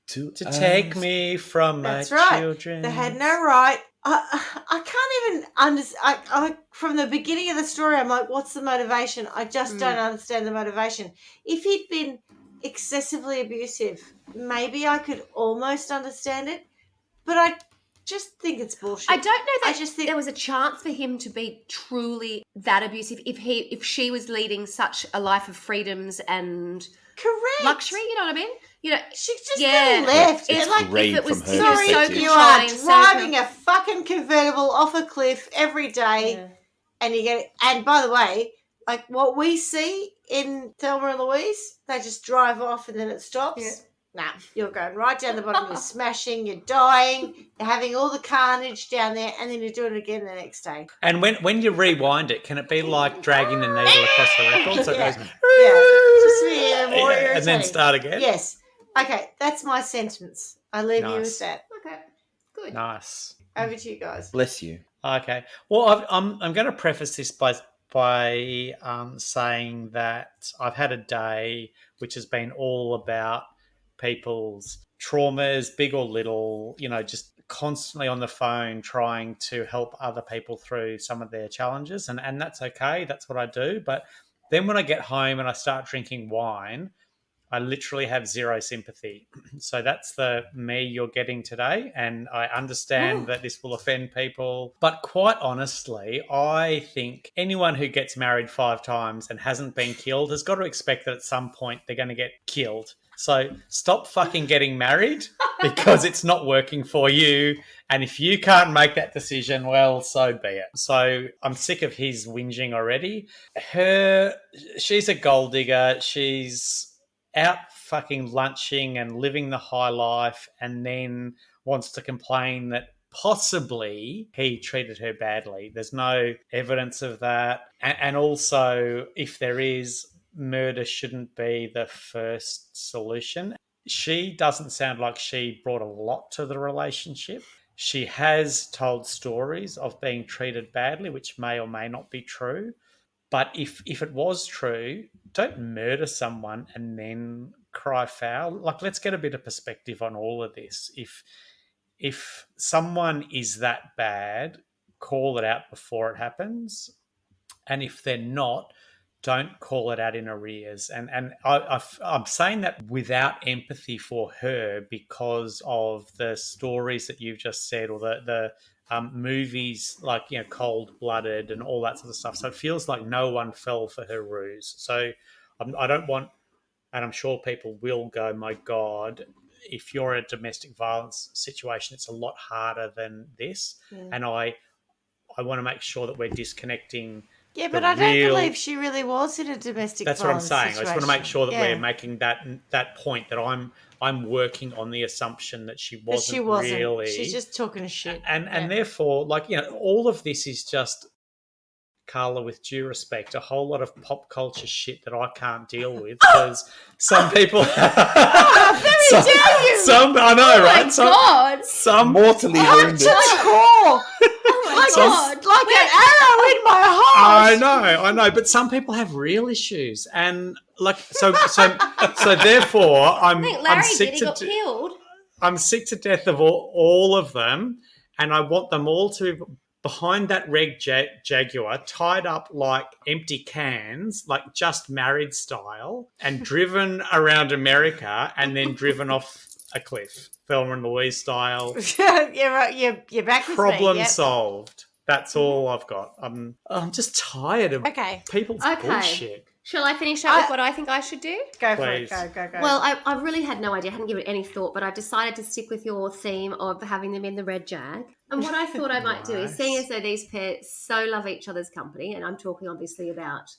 to take me from That's my right. children. They had no right. I can't even understand. From the beginning of the story, I'm like, what's the motivation? I just don't understand the motivation. If he'd been excessively abusive, maybe I could almost understand it, but I just think it's bullshit. I don't know that I just think there was a chance for him to be truly that abusive if she was leading such a life of freedoms and correct luxury. You know what I mean? You know, she just could yeah, have left. It's like, great if it was from her sorry, perspective. you are controlling, driving a fucking convertible off a cliff every day, and you get. And by the way, like what we see in Thelma and Louise, they just drive off and then it stops. Yeah. Nah, you're going right down the bottom. You're smashing. You're dying. You're having all the carnage down there, and then you're doing it again the next day. And when you rewind it, can it be like dragging the needle across the record? So it goes, just be more irritating. and then start again? Yes. Okay, that's my sentence. I leave you with that. Okay, good. Nice. Over to you guys. Bless you. Okay. Well, I'm going to preface this by saying that I've had a day which has been all about people's traumas, big or little, just constantly on the phone trying to help other people through some of their challenges. And that's okay. That's what I do. But then when I get home and I start drinking wine, I literally have zero sympathy. So that's the me you're getting today. And I understand that this will offend people. But quite honestly, I think anyone who gets married 5 times and hasn't been killed has got to expect that at some point they're going to get killed. So stop fucking getting married because it's not working for you. And if you can't make that decision, well, so be it. So I'm sick of his whinging already. She's a gold digger. She's out fucking lunching and living the high life, and then wants to complain that possibly he treated her badly. There's no evidence of that. And also, if there is, murder shouldn't be the first solution. She doesn't sound like she brought a lot to the relationship. She has told stories of being treated badly, which may or may not be true. But if it was true, don't murder someone and then cry foul. Like, let's get a bit of perspective on all of this. If someone is that bad, call it out before it happens. And if they're not, don't call it out in arrears. And I'm saying that without empathy for her because of the stories that you've just said, or the movies like, Cold-Blooded and all that sort of stuff. So it feels like no one fell for her ruse. So I don't want, and I'm sure people will go, my God, if you're in a domestic violence situation, it's a lot harder than this. Yeah. And I want to make sure that we're disconnecting. Yeah, but I don't believe she really was in a domestic violence situation. That's what I'm saying. I just want to make sure that we're making that point, that I'm working on the assumption that she wasn't really. She's just talking shit. And therefore, all of this is just, Carla, with due respect, a whole lot of pop culture shit that I can't deal with, because some people. How dare you? Some I know, right? God. Some mortally wounded. Oh my God. Like an arrow in my heart. I know, but some people have real issues, and so therefore, I'm sick to killed. I'm sick to death of all of them, and I want them all to be behind that red Jaguar, tied up like empty cans, like Just Married style, and driven around America, and then driven off a cliff, Thelma and Louise style. Yeah, right. You're back with me. Problem solved. That's all I've got. I'm just tired of people's bullshit. Shall I finish up with what I think I should do? Go for it. Go. Well, I really had no idea. I hadn't given it any thought, but I've decided to stick with your theme of having them in the red Jag. And what I thought I might do is, seeing as though these pairs so love each other's company, and I'm talking obviously about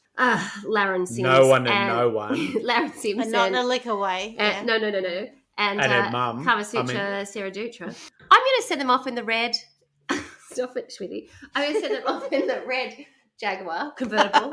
Laren Sims. No one. Laren Sims. And not in a liquor way. Yeah. No. And her mum. Kama Sutra, Sara Dutra. I'm going to send them off in the red. Stop it, Schwithy. I'm going to send them off in the red Jaguar convertible,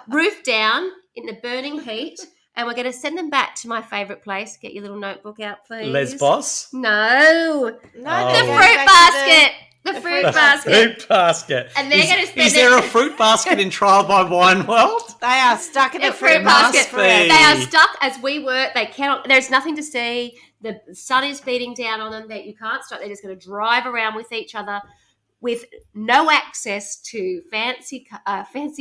roof down in the burning heat, and we're going to send them back to my favourite place. Get your little notebook out, please. Lesbos? No. No, The fruit basket. The fruit basket. Fruit basket. And they're going to spend Is there a fruit basket in Trial by Wine World? They are stuck in the fruit basket. be. They are stuck as we were. They cannot. There's nothing to see. The sun is beating down on them. That you can't stop. They're just going to drive around with each other, with no access to fancy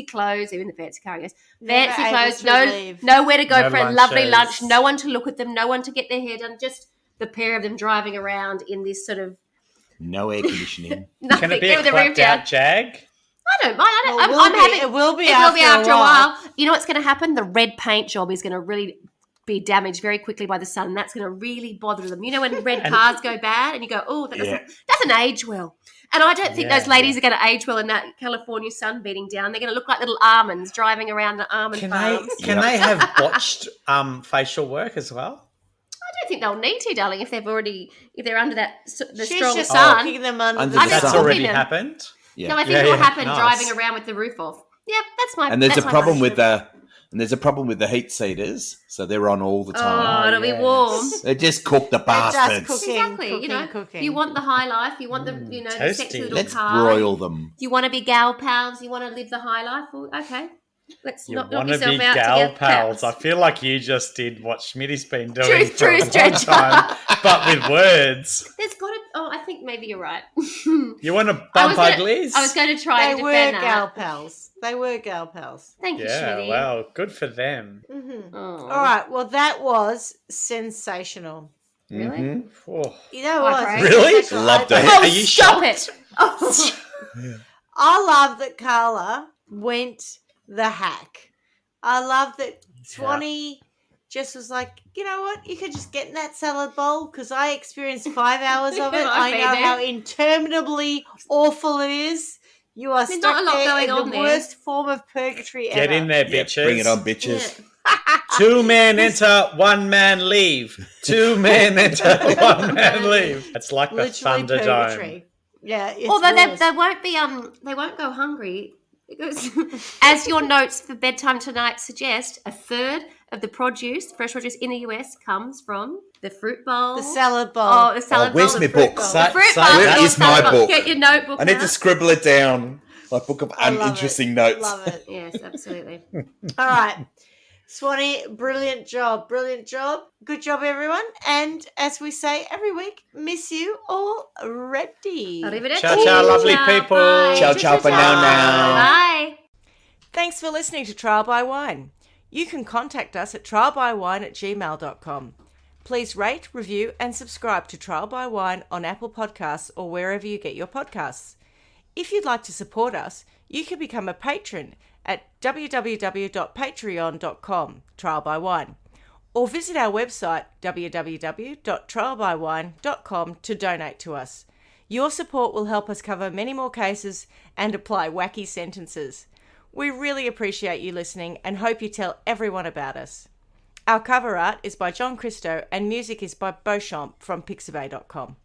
clothes, even the fancy car, I guess. Fancy clothes, nowhere to go for a lovely lunch, no one to look at them, no one to get their hair done, just the pair of them driving around in this sort of... No air conditioning. Nothing. Can it be a clapped out Jag? I don't mind. I'm happy. It will be after a while. You know what's going to happen? The red paint job is going to really be damaged very quickly by the sun, and that's going to really bother them. You know when red cars go bad and you go, oh, that doesn't age well. And I don't think those ladies are going to age well in that California sun beating down. They're going to look like little almonds driving around the almond farms. Can they have botched facial work as well? I don't think they'll need to, darling, if they're under the She's strong just sun. cooking them under the Under the sun. That's already happened. Yeah. No, I think it'll happen driving around with the roof off. Yeah, that's my. And there's that's a my problem version. with the heat seaters, so they're on all the time. Oh, it'll be warm. They just cook the bastards. Exactly. Cooking. You want the high life. You want the the sexy little Let's car. broil them. You want to be gal pals. You want to live the high life. Well, okay. Let's not knock want to yourself be out gal to get pals. I feel like you just did what Schmitty's been doing Truth, for a truth, long truth. time, but with words. There's got to. Oh, I think maybe you're right. You want to bump uglies? I was going to try They to were defend gal that. pals. They were gal pals. Thank you, Yeah, Schmitty. well, good for them. Mm-hmm. Oh. All right. Well, that was sensational. Really? Mm-hmm. Oh. You know High what? praise. Really? Sensational. Loved it. Oh, Are you stop shocked? it. Oh. I love that Carla went the hack. I love that Swanny just was like, you know what? You could just get in that salad bowl because I experienced 5 hours of it. I I've been know there. how interminably awful it is. You are There's stuck not a lot there going in on the there. worst form of purgatory ever. Get in there, Yeah, bitches. bring it on, bitches. Yeah. 2 men enter, 1 man leave. 2 men enter, 1 man leave. It's like the Literally Thunderdome. purgatory. Yeah, it's Although worse. they won't be they won't go hungry because, as your notes for bedtime tonight suggest, a third of the fresh produce in the US comes from the fruit bowl, The salad bowl. Oh, the salad where's bowl, my the fruit book? bowl. Say- The fruit say bowl. that. Where is my book? Get your notebook. I need out. to scribble it down. My book of I love uninteresting it. notes. Love it. Yes, absolutely. All right. Swanny, brilliant job. Brilliant job. Good job, everyone. And as we say every week, miss you already. Arrivederci. Ciao, ciao, lovely people. Bye. Ciao, ciao for now. Bye. Thanks for listening to Trial by Wine. You can contact us at trialbywine@gmail.com. Please rate, review, and subscribe to Trial by Wine on Apple Podcasts or wherever you get your podcasts. If you'd like to support us, you can become a patron at www.patreon.com, Trial by Wine, or visit our website www.trialbywine.com to donate to us. Your support will help us cover many more cases and apply wacky sentences. We really appreciate you listening and hope you tell everyone about us. Our cover art is by John Christo and music is by Beauchamp from pixabay.com.